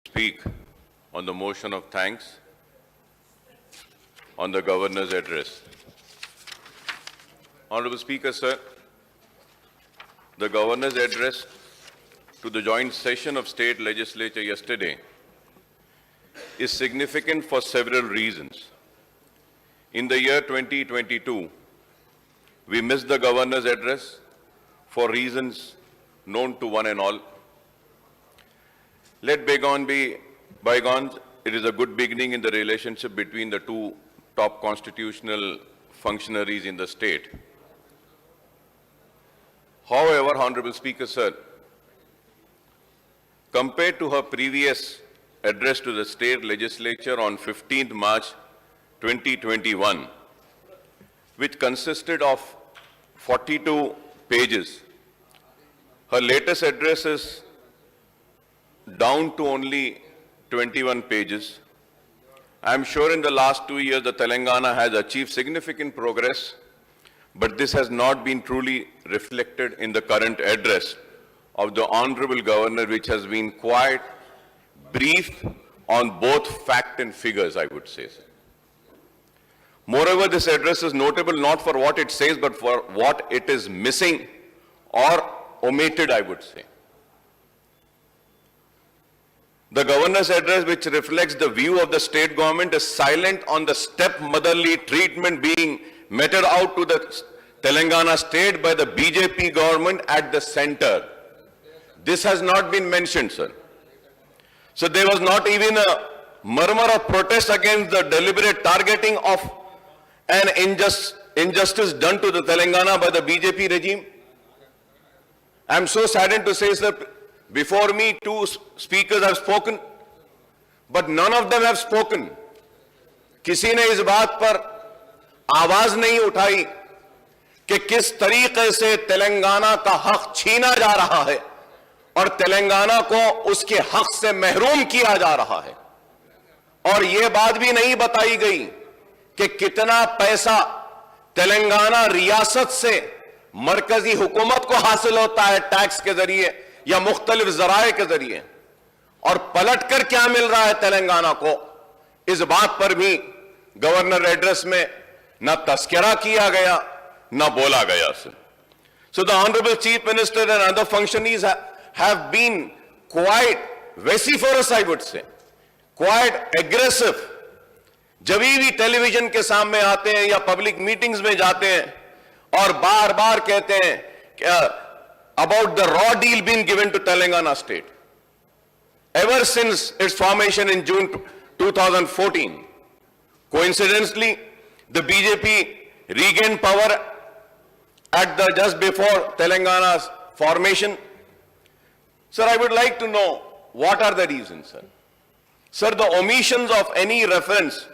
speak on the motion of thanks on the Governor's address. Honorable Speaker, sir, the Governor's address to the joint session of State Legislature yesterday is significant for several reasons. In the year 2022, we missed the Governor's address for reasons known to one and all. Let bygone be bygones. It is a good beginning in the relationship between the two top constitutional functionaries in the state. However, Honorable Speaker, sir, compared to her previous address to the state legislature on 15th March 2021, which consisted of 42 pages, her latest address is down to only 21 pages. I am sure in the last 2 years the Telangana has achieved significant progress, but this has not been truly reflected in the current address of the Honorable Governor, which has been quite brief on both fact and figures, I would say. Moreover, this address is notable not for what it says, but for what it is missing or omitted, I would say. The Governor's address, which reflects the view of the state government, is silent on the stepmotherly treatment being meted out to the Telangana state by the BJP government at the center. This has not been mentioned, sir. So there was not even a murmur of protest against the deliberate targeting of an injustice done to the Telangana by the BJP regime. I am so saddened to say, sir, before me, two speakers have spoken, but none of them have spoken. किसी ने इस बात पर आवाज नहीं उठाई कि किस तरीके से तेलंगाना का हक छीना जा रहा है और तेलंगाना को उसके हक से महरूम किया जा रहा है। और यह बात भी नहीं बताई गई कि कितना पैसा तेलंगाना रियासत से मरकजी हुकूमत को हासिल होता है टैक्स के जरिए या मुख्तलिफ जराए के जरिए, और पलटकर क्या मिल रहा है तेलंगाना को, इस बात पर भी गवर्नर एड्रेस में न तस्करा किया गया न बोला गया। So the Honorable Chief Minister and other functionaries have been quite vociferous, I would say, quite aggressive. जब भी टेलीविजन के सामने आते हैं या पब्लिक मीटिंग्स में जाते हैं और बार बार कहते हैं about the raw deal being given to Telangana state. Ever since its formation in June 2014, coincidentally, the BJP regained power at the just before Telangana's formation. Sir, I would like to know what are the reasons, sir. Sir, the omissions of any reference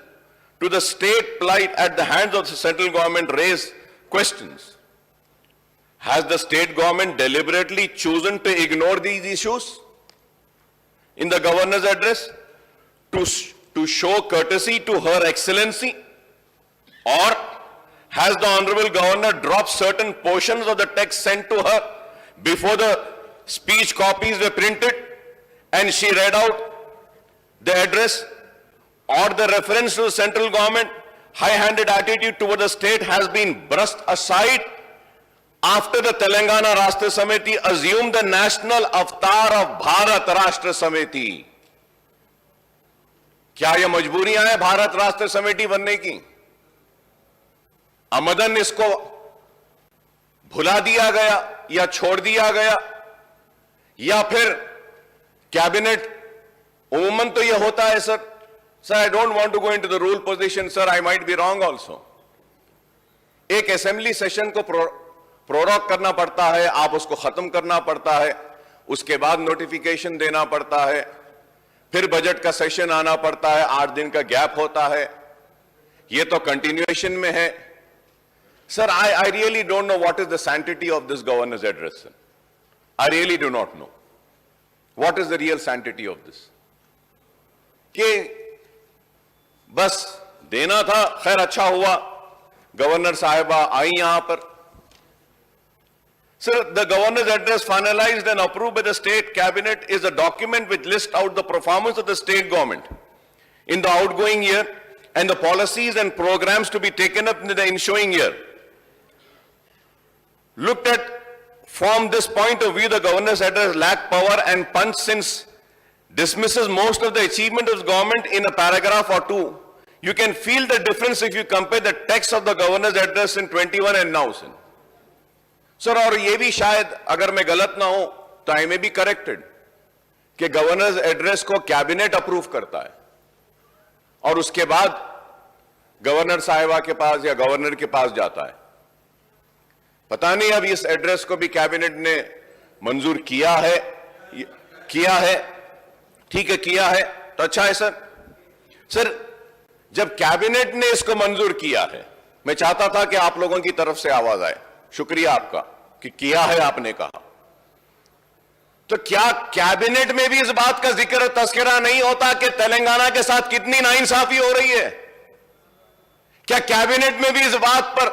to the state plight at the hands of the central government raise questions. Has the state government deliberately chosen to ignore these issues in the governor's address to show courtesy to Her Excellency? Or has the Honorable Governor dropped certain portions of the text sent to her before the speech copies were printed and she read out the address? Or the reference to the central government high-handed attitude toward the state has been brushed aside after the Telangana Rashtra Samiti assumed the national avatar of Bharat Rashtra Samiti? क्या ये मजबूरियां हैं भारत राष्ट्र समिति बनने की? आमदन इसको भुला दिया गया या छोड़ दिया गया, या फिर कैबिनेट उमूमन तो ये होता है sir. Sir, I don't want to go into the rule position, sir. I might be wrong also. एक असेंबली सेशन को प्रोरॉग करना पड़ता है, आप उसको खत्म करना पड़ता है, उसके बाद नोटिफिकेशन देना पड़ता है, फिर बजट का सेशन आना पड़ता है, 8 दिन का गैप होता है, ये तो कंटिन्यूएशन में है. Sir, I really don't know what is the sanctity of this governor's address, sir. I really do not know. What is the real sanctity of this? कि बस देना था, खैर अच्छा हुआ गवर्नर साहिबा आई यहां पर. Sir, the governor's address finalized and approved by the state cabinet is a document which lists out the performance of the state government in the outgoing year and the policies and programs to be taken up in the ensuing year. Looked at from this point of view, the governor's address lacked power and punch since dismisses most of the achievement of the government in a paragraph or two. You can feel the difference if you compare the text of the governor's address in 21 and now. Sir, और ये भी शायद अगर मैं गलत ना हूं तो आई मे बी करेक्टेड कि गवर्नर्स एड्रेस को कैबिनेट अप्रूव करता है और उसके बाद गवर्नर साहिबा के पास या गवर्नर के पास जाता है। पता नहीं अब इस एड्रेस को भी कैबिनेट ने मंजूर किया है, ठीक है किया है तो अच्छा है सर। सर, जब कैबिनेट ने इसको मंजूर किया है, मैं चाहता था कि आप लोगों की तरफ से आवाज आए, शुक्रिया आपका कि किया है आपने कहा, तो क्या कैबिनेट में भी इस बात का जिक्र तस्करा नहीं होता कि तेलंगाना के साथ कितनी नाइंसाफी हो रही है? क्या कैबिनेट में भी इस बात पर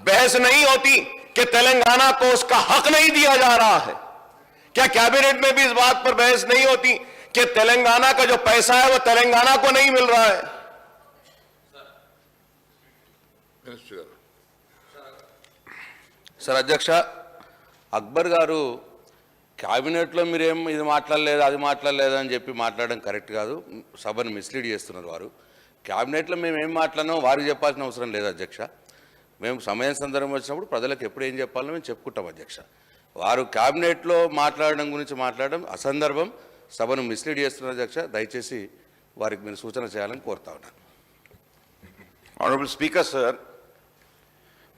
बहस नहीं होती कि तेलंगाना को उसका हक नहीं दिया जा रहा है? क्या कैबिनेट में भी इस बात पर बहस नहीं होती कि तेलंगाना का जो पैसा है वो तेलंगाना को नहीं मिल रहा है? సార్ అధ్యక్ష, అక్బర్ గారు క్యాబినెట్లో మీరేం ఇది మాట్లాడలేదు అది మాట్లాడలేదు అని చెప్పి మాట్లాడడం కరెక్ట్ కాదు, సభను మిస్లీడ్ చేస్తున్నారు వారు. క్యాబినెట్లో మేము ఏం మాట్లాడినామో వారికి చెప్పాల్సిన అవసరం లేదు అధ్యక్ష. మేము సమయం సందర్భం వచ్చినప్పుడు ప్రజలకు ఎప్పుడు ఏం చెప్పాలో మేము చెప్పుకుంటాం అధ్యక్ష. వారు క్యాబినెట్లో మాట్లాడడం గురించి మాట్లాడడం అసందర్భం, సభను మిస్లీడ్ చేస్తున్నారు అధ్యక్ష. దయచేసి వారికి మీరు సూచన చేయాలని కోరుతా ఉన్నాను. ऑनरेबल स्पीकर सर,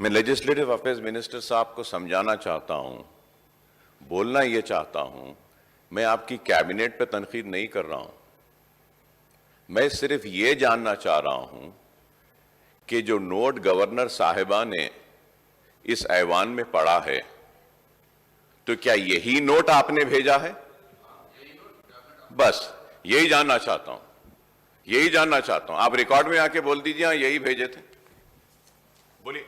मैं लेजिस्लेटिव अफेयर्स मिनिस्टर साहब को समझाना चाहता हूं, बोलना यह चाहता हूं, मैं आपकी कैबिनेट पे तनकीद नहीं कर रहा हूं, मैं सिर्फ यह जानना चाह रहा हूं कि जो नोट गवर्नर साहिबा ने इस ऐवान में पढ़ा है तो क्या यही नोट आपने भेजा है? बस यही जानना चाहता हूं, यही जानना चाहता हूं। आप रिकॉर्ड में आके बोल दीजिए, हाँ यही भेजे थे, बोलिए।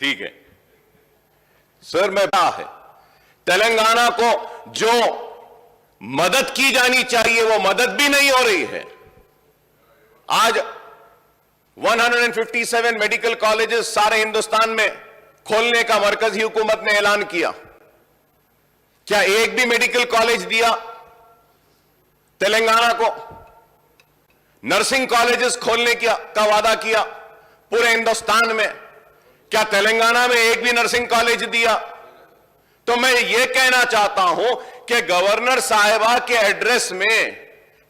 ठीक है सर, मैं है तेलंगाना को जो मदद की जानी चाहिए वो मदद भी नहीं हो रही है। आज 157 मेडिकल कॉलेजेस सारे हिंदुस्तान में खोलने का मरकजी हुकूमत ने ऐलान किया। क्या एक भी मेडिकल कॉलेज दिया तेलंगाना को? नर्सिंग कॉलेजेस खोलने का वादा किया पूरे हिंदुस्तान में, क्या तेलंगाना में एक भी नर्सिंग कॉलेज दिया? तो मैं यह कहना चाहता हूं कि गवर्नर साहिबा के एड्रेस में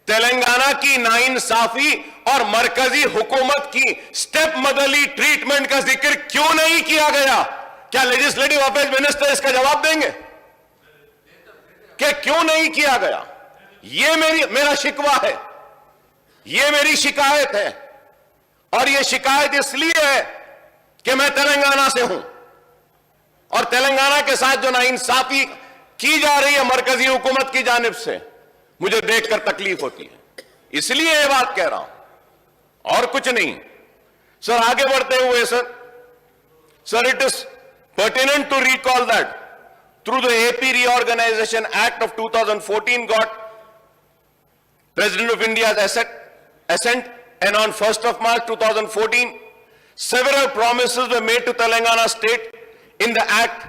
तेलंगाना की नाइंसाफी और मरकजी हुकूमत की स्टेप मदरली ट्रीटमेंट का जिक्र क्यों नहीं किया गया? क्या लेजिस्लेटिव अफेयर्स मिनिस्टर इसका जवाब देंगे कि क्यों नहीं किया गया? यह मेरा शिकवा है, यह मेरी शिकायत है, और यह शिकायत इसलिए है कि मैं तेलंगाना से हूं और तेलंगाना के साथ जो नाइंसाफी की जा रही है मरकजी हुकूमत की जानिब से, मुझे देखकर तकलीफ होती है, इसलिए यह बात कह रहा हूं और कुछ नहीं। सर, आगे बढ़ते हुए sir, it is pertinent to recall that through the AP Reorganization Act of 2014 got President of India's assent, and on 1st of March 2014 several promises were made to Telangana state in the act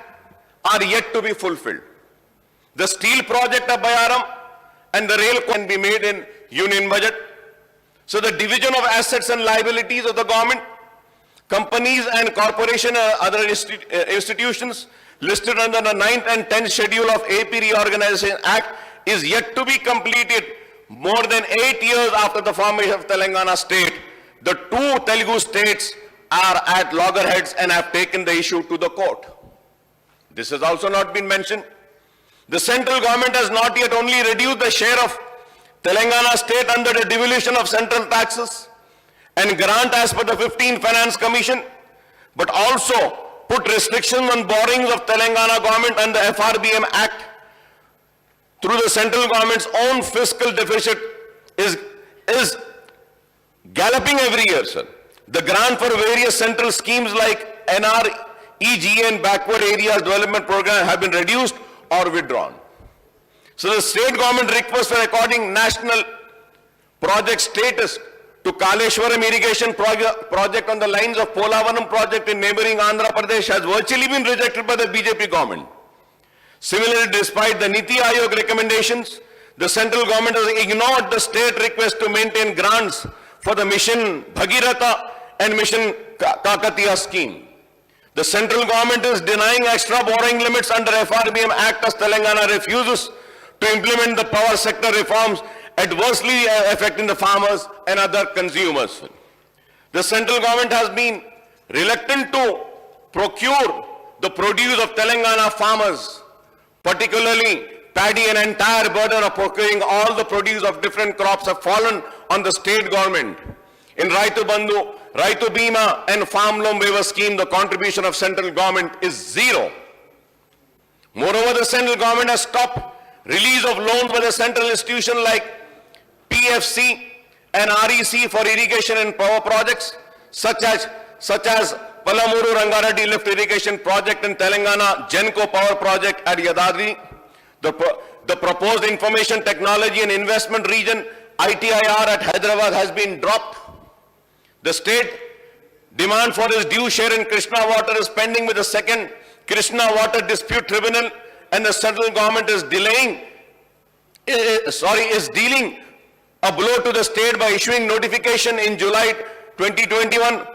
are yet to be fulfilled. The steel project of Bayaram and the rail can be made in union budget. So the division of assets and liabilities of the government, companies and corporation and other institutions listed under the 9th and 10th schedule of AP Reorganization Act is yet to be completed more than 8 years after the formation of Telangana state. The two Telugu states are at loggerheads and have taken the issue to the court. This has also not been mentioned. The central government has not yet only reduced the share of Telangana state under the devolution of central taxes and grant as per the 15th Finance Commission, but also put restrictions on borrowings of Telangana government under the FRBM Act. Through the central government's own fiscal deficit is galloping every year, sir. The grant for various central schemes like NREGA and Backward Areas Development Program have been reduced or withdrawn. So the state government request for according national project status to Kaleshwaram irrigation project on the lines of Polavanam project in neighboring Andhra Pradesh has virtually been rejected by the BJP government. Similarly, despite the Niti Aayog recommendations, the central government has ignored the state request to maintain grants for the Mission Bhagiratha and Mission Kakatiya scheme. The central government is denying extra borrowing limits under FRBM Act as Telangana refuses to implement the power sector reforms adversely affecting the farmers and other consumers. The central government has been reluctant to procure the produce of Telangana farmers, particularly paddy. An entire burden of procuring all the produce of different crops have fallen on the state government. In Raitu Bandhu, Raitu Bima and Farm Loan Waiver Scheme, the contribution of central government is zero. Moreover, the central government has stopped release of loans by the central institution like PFC and REC for irrigation and power projects such as Palamuru Rangareddy Lift Irrigation Project in Telangana, Genco Power Project at Yadadri. The proposed Information Technology and Investment Region ITIR at Hyderabad has been dropped. The state demand for its due share in Krishna water is pending with the second Krishna Water Dispute Tribunal, and the central government is dealing a blow to the state by issuing notification in July 2021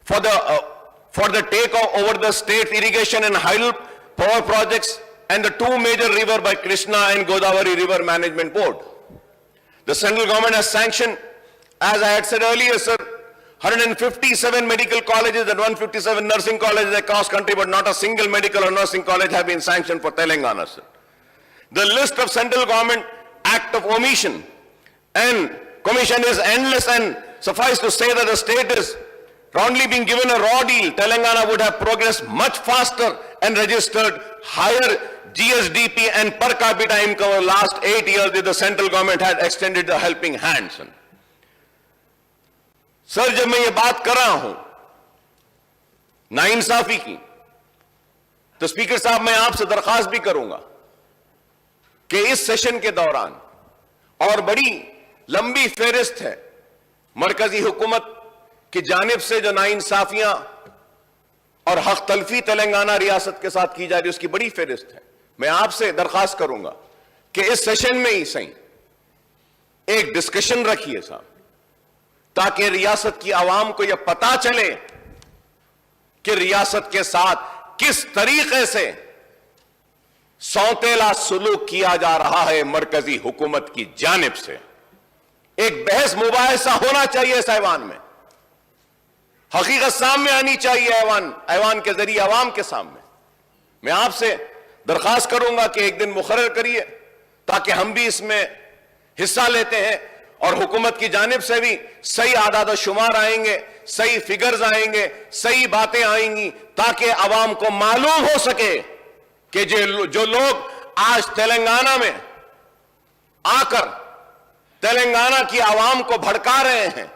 for the takeover over the state irrigation and hydel power projects and the two major rivers by Krishna and Godavari River Management Board. The central government has sanctioned, as I had said earlier, sir, 157 medical colleges and 157 nursing colleges across country, but not a single medical or nursing college have been sanctioned for Telangana, sir. The list of central government act of omission and commission is endless, and suffice to say that the state is only being given a raw deal. Telangana would have progressed much faster and registered higher GSDP and per capita income over the last 8 years if the central government had extended the helping hand. Sir, जब मैं ये बात कर रहा हूं नाइंसाफी की, तो स्पीकर साहब मैं आपसे दरखास्त भी करूंगा कि इस सेशन के दौरान, और बड़ी लंबी फेहरिस्त है मरकजी हुकूमत की जानिब से जो नाइंसाफियां और हक तलफी तेलंगाना रियासत के साथ की जा रही है, उसकी बड़ी फेहरिस्त है। मैं आपसे दरखास्त करूंगा कि इस सेशन में ही सही एक डिस्कशन रखिए साहब, ताकि रियासत की आवाम को यह पता चले कि रियासत के साथ किस तरीके से सौतेला सुलूक किया जा रहा है मरकजी हुकूमत की जानिब से। एक बहस मुबाहिसा होना चाहिए इस ऐवान में, हकीकत सामने आनी चाहिए ऐवान के जरिए आवाम के सामने। मैं आपसे दरखास्त करूंगा कि एक दिन मुकर्रर करिए ताकि हम भी इसमें हिस्सा लेते हैं और हुकूमत की जानिब से भी सही आदाद शुमार आएंगे, सही फिगर्स आएंगे, सही बातें आएंगी, ताकि आवाम को मालूम हो सके कि जो लोग आज तेलंगाना में आकर तेलंगाना की आवाम को भड़का रहे हैं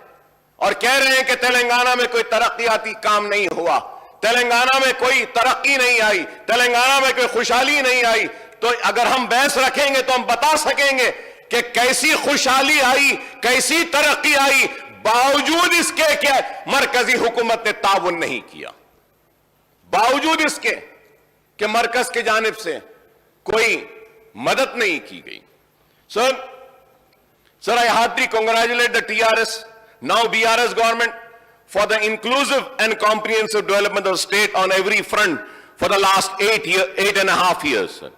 और कह रहे हैं कि तेलंगाना में कोई तरक्याती काम नहीं हुआ, तेलंगाना में कोई तरक्की नहीं आई, तेलंगाना में कोई खुशहाली नहीं आई, तो अगर हम बहस रखेंगे तो हम बता सकेंगे कि कैसी खुशहाली आई, कैसी तरक्की आई, बावजूद इसके कि मरकजी हुकूमत ने ताउन नहीं किया, बावजूद इसके कि मरकज के जानिब से कोई मदद नहीं की गई। Sir, I heartily congratulate the TRS, now BRS government, for the inclusive and comprehensive development of the state on every front for the last 8.5 years. Sir.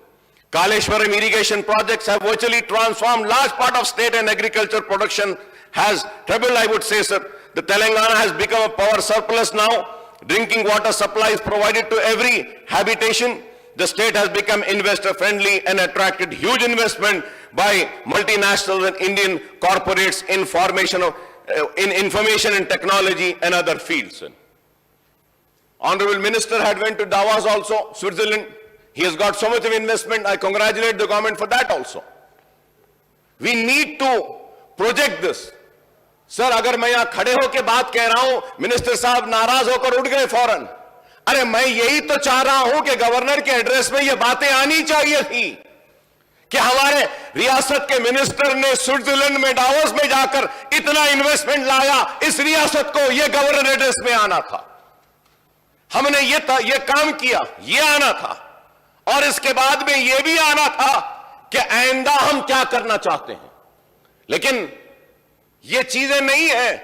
Kaleshwaram irrigation projects have virtually transformed large part of state and agriculture production has trebled, I would say, sir. The Telangana has become a power surplus now. Drinking water supply is provided to every habitation. The state has become investor friendly and attracted huge investment by multinational and Indian corporates in information and technology and other fields. Sir. Honorable Minister had went to Davos also, Switzerland. He has got so much of investment. I congratulate the government for that also. We need to project this sir अगर मैं यहां खड़े होकर बात कह रहा हूं, minister साहब नाराज होकर उठ गए फौरन। अरे मैं यही तो चाह रहा हूं कि गवर्नर के एड्रेस में ये बातें आनी चाहिए थी कि हमारे रियासत के मिनिस्टर ने स्विट्जरलैंड में डावोस में जाकर इतना इन्वेस्टमेंट लाया, इस रियासत को यह गवर्नर एड्रेस में आना था। हमने ये काम किया, ये आना था। और इसके बाद में यह भी आना था कि आइंदा हम क्या करना चाहते हैं। लेकिन ये चीजें नहीं है,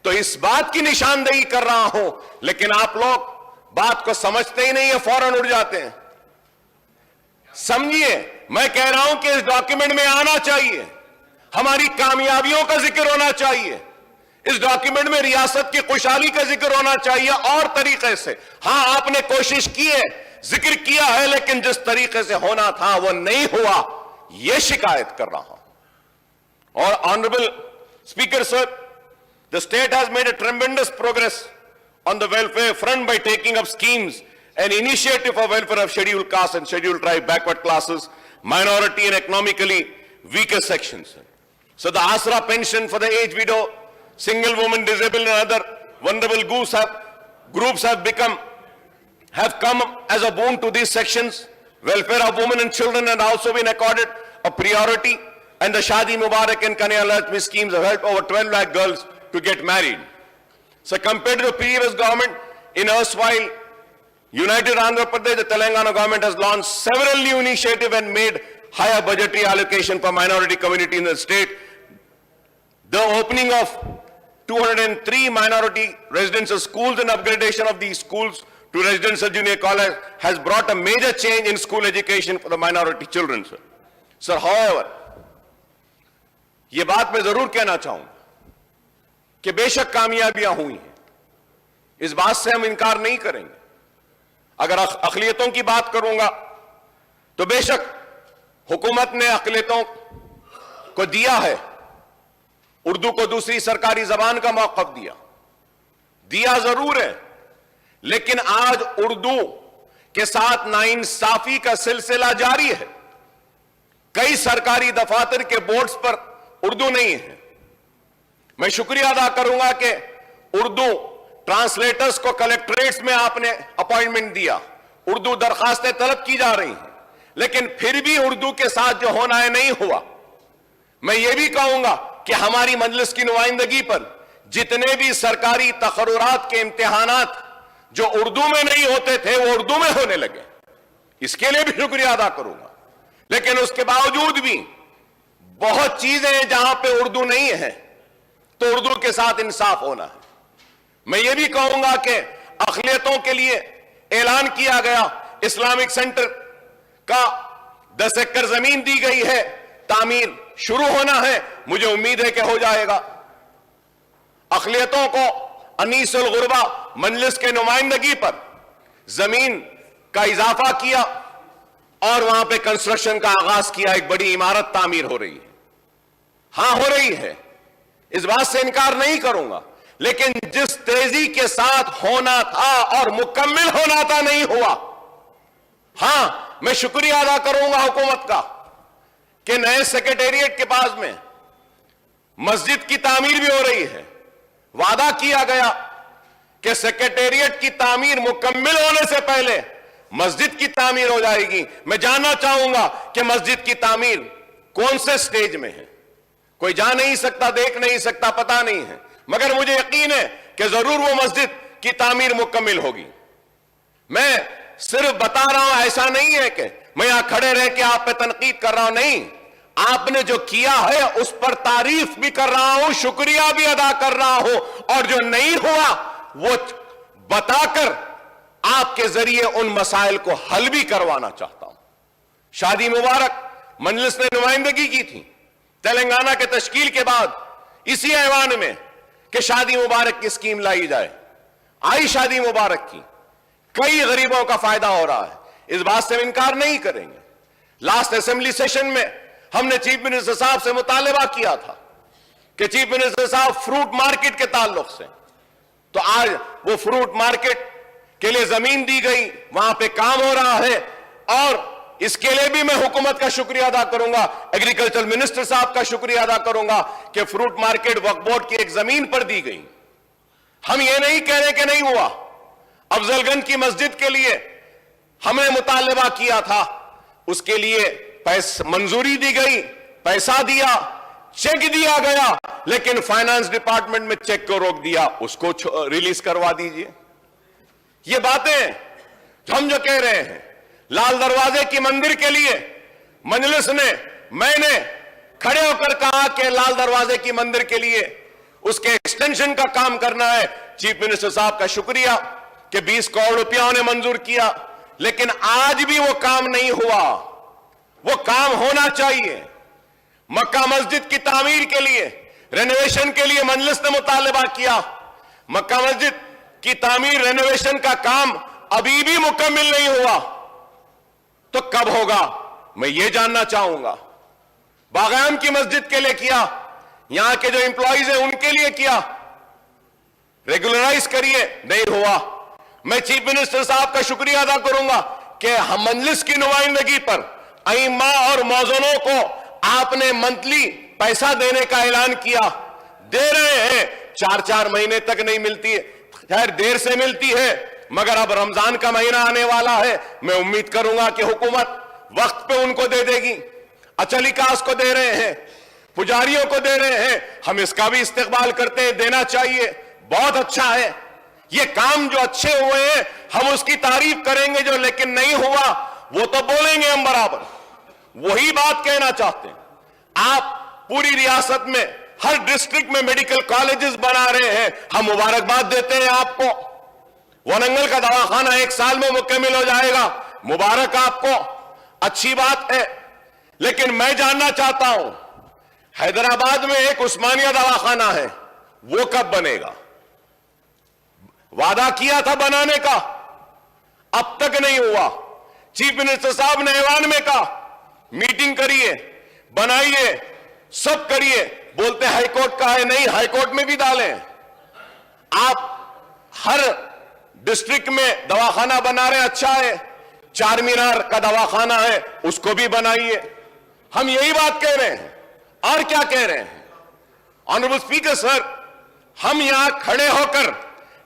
तो इस बात की निशानदेही कर रहा हूं, लेकिन आप लोग बात को समझते ही नहीं है, फौरन उड़ जाते हैं। समझिए, मैं कह रहा हूं कि इस डॉक्यूमेंट में आना चाहिए, हमारी कामयाबियों का जिक्र होना चाहिए, इस डॉक्यूमेंट में रियासत की खुशहाली का जिक्र होना चाहिए और तरीके से। हां, आपने कोशिश की है, जिक्र किया है, लेकिन जिस तरीके से होना था वो नहीं हुआ, यह शिकायत कर रहा हूं। और honourable speaker sir, the state has made a tremendous progress on the welfare front by taking up schemes and initiative for welfare of scheduled caste and scheduled tribe, backward classes, minority and economically weaker sections. So the Asra pension for the aged widow, single woman, disabled and other vulnerable groups have come as a boon to these sections. Welfare of women and children has also been accorded a priority, and the Shadi Mubarak and Kanya Lakshmi schemes have helped over 12 lakh girls to get married. So compared to the previous government, in erstwhile United Andhra Pradesh, the Telangana government has launched several new initiatives and made higher budgetary allocation for minority community in the state. The opening of 203 minority residential schools and upgradation of these schools to residential junior college has brought a major change in school education for the minority children, sir. Sir, however, ये बात मैं जरूर कहना चाहूंगा कि बेशक कामयाबियां हुई हैं, इस बात से हम इनकार नहीं करेंगे। अगर अक़लियतों की बात करूंगा तो बेशक हुकूमत ने अक़लियतों को दिया है, उर्दू को दूसरी सरकारी जबान का मौक़िफ़ दिया जरूर है, लेकिन आज उर्दू के साथ नाइंसाफी का सिलसिला जारी है। कई सरकारी दफातर के बोर्ड्स पर उर्दू नहीं है। मैं शुक्रिया अदा करूंगा कि उर्दू ट्रांसलेटर्स को कलेक्ट्रेट्स में आपने अपॉइंटमेंट दिया, उर्दू दरखास्तें तलब की जा रही हैं, लेकिन फिर भी उर्दू के साथ जो होना है नहीं हुआ। मैं ये भी कहूंगा कि हमारी मजलिस की नुमाइंदगी पर जितने भी सरकारी तकर्रुरात के इम्तिहानात जो उर्दू में नहीं होते थे वो उर्दू में होने लगे, इसके लिए भी शुक्रिया अदा करूंगा। लेकिन उसके बावजूद भी बहुत चीजें हैं जहां पे उर्दू नहीं है, तो उर्दू के साथ इंसाफ होना है। मैं ये भी कहूंगा कि अक़लियतों के लिए ऐलान किया गया, इस्लामिक सेंटर का 10 एकड़ जमीन दी गई है, तामीर शुरू होना है, मुझे उम्मीद है कि हो जाएगा। अक़लियतों को अनीसुल गुरबा मजलिस के नुमाइंदगी पर जमीन का इजाफा किया और वहां पे कंस्ट्रक्शन का आगाज किया, एक बड़ी इमारत तामीर हो रही है। हां, हो रही है, इस बात से इनकार नहीं करूंगा, लेकिन जिस तेजी के साथ होना था और मुकम्मल होना था नहीं हुआ। हां, मैं शुक्रिया अदा करूंगा हुकूमत का कि नए सेक्रेटेरिएट के पास में मस्जिद की तामीर भी हो रही है। वादा किया गया कि सेक्रेटेरिएट की तामीर मुकम्मल होने से पहले मस्जिद की तामीर हो जाएगी। मैं जानना चाहूंगा कि मस्जिद की तामीर कौन से स्टेज में है। कोई जा नहीं सकता, देख नहीं सकता, पता नहीं है, मगर मुझे यकीन है कि जरूर वो मस्जिद की तामीर मुकम्मल होगी। मैं सिर्फ बता रहा हूं, ऐसा नहीं है कि मैं यहां खड़े रह के आप पे तनकीद कर रहा हूं, नहीं, आपने जो किया है उस पर तारीफ भी कर रहा हूं, शुक्रिया भी अदा कर रहा हूं, और जो नहीं हुआ वो बताकर आपके जरिए उन मसाइल को हल भी करवाना चाहता हूं। शादी मुबारक मजलिस ने नुमाइंदगी की थी तेलंगाना के तश्कील के बाद इसी ऐवान में कि शादी मुबारक की स्कीम लाई जाए। आई शादी मुबारक की, कई गरीबों का फायदा हो रहा है, इस बात से हम इनकार नहीं करेंगे। लास्ट असेंबली सेशन में हमने चीफ मिनिस्टर साहब से मुतालबा किया था कि चीफ मिनिस्टर साहब फ्रूट मार्केट के ताल्लुक से, तो आज वो फ्रूट मार्केट के लिए जमीन दी गई, वहां पे काम हो रहा है और इसके लिए भी मैं हुकूमत का शुक्रिया अदा करूंगा, एग्रीकल्चर मिनिस्टर साहब का शुक्रिया अदा करूंगा कि फ्रूट मार्केट वक्फ बोर्ड की एक जमीन पर दी गई। हम ये नहीं कह रहे कि नहीं हुआ। अफजलगंज की मस्जिद के लिए हमने मुतालबा किया था, उसके लिए मंजूरी दी गई, पैसा दिया, चेक दिया गया, लेकिन फाइनेंस डिपार्टमेंट में चेक को रोक दिया, उसको रिलीज करवा दीजिए। ये बातें हम जो कह रहे हैं, लाल दरवाजे की मंदिर के लिए मजलिस ने, मैंने खड़े होकर कहा कि लाल दरवाजे की मंदिर के लिए उसके एक्सटेंशन का काम करना है। चीफ मिनिस्टर साहब का शुक्रिया कि 20 करोड़ रुपया उन्हें मंजूर किया, लेकिन आज भी वो काम नहीं हुआ। वो काम होना चाहिए। मक्का मस्जिद की तामीर के लिए, रेनोवेशन के लिए मजलिस ने मुतालबा किया। मक्का मस्जिद की तामीर, रेनोवेशन का काम अभी भी मुकम्मल नहीं हुआ, तो कब होगा मैं ये जानना चाहूंगा। बागान की मस्जिद के लिए किया, यहां के जो एम्प्लॉइज हैं उनके लिए किया, रेगुलराइज करिए, नहीं हुआ। मैं चीफ मिनिस्टर साहब का शुक्रिया अदा करूंगा कि हम मजलिस की नुमाइंदगी पर अइम्मा और मौजूनों को आपने मंथली पैसा देने का ऐलान किया, दे रहे हैं। 4-4 महीने तक नहीं मिलती है, खैर देर से मिलती है, मगर अब रमजान का महीना आने वाला है, मैं उम्मीद करूंगा कि हुकूमत वक्त पे उनको दे देगी। अचल इकास को दे रहे हैं, पुजारियों को दे रहे हैं, हम इसका भी इस्तेकबाल करते हैं, देना चाहिए, बहुत अच्छा है। ये काम जो अच्छे हुए हैं हम उसकी तारीफ करेंगे, जो लेकिन नहीं हुआ वो तो बोलेंगे हम बराबर। वही बात कहना चाहते हैं। आप पूरी रियासत में हर डिस्ट्रिक्ट में मेडिकल कॉलेजेस बना रहे हैं, हम मुबारकबाद देते हैं आपको। वनंगल का दवाखाना 1 साल में मुकम्मल हो जाएगा, मुबारक आपको, अच्छी बात है। लेकिन मैं जानना चाहता हूं, हैदराबाद में एक उस्मानिया दवाखाना है, वो कब बनेगा? वादा किया था बनाने का, अब तक नहीं हुआ। चीफ मिनिस्टर साहब ने ऐवान में कहा मीटिंग करिए, बनाइए, सब करिए, बोलते हाईकोर्ट का है, नहीं हाईकोर्ट में भी डालें। आप हर डिस्ट्रिक्ट में दवाखाना बना रहे, अच्छा है। चार मीनार का दवाखाना है, उसको भी बनाइए। हम यही बात कह रहे हैं, और क्या कह रहे हैं? ऑनरेबल स्पीकर सर, हम यहां खड़े होकर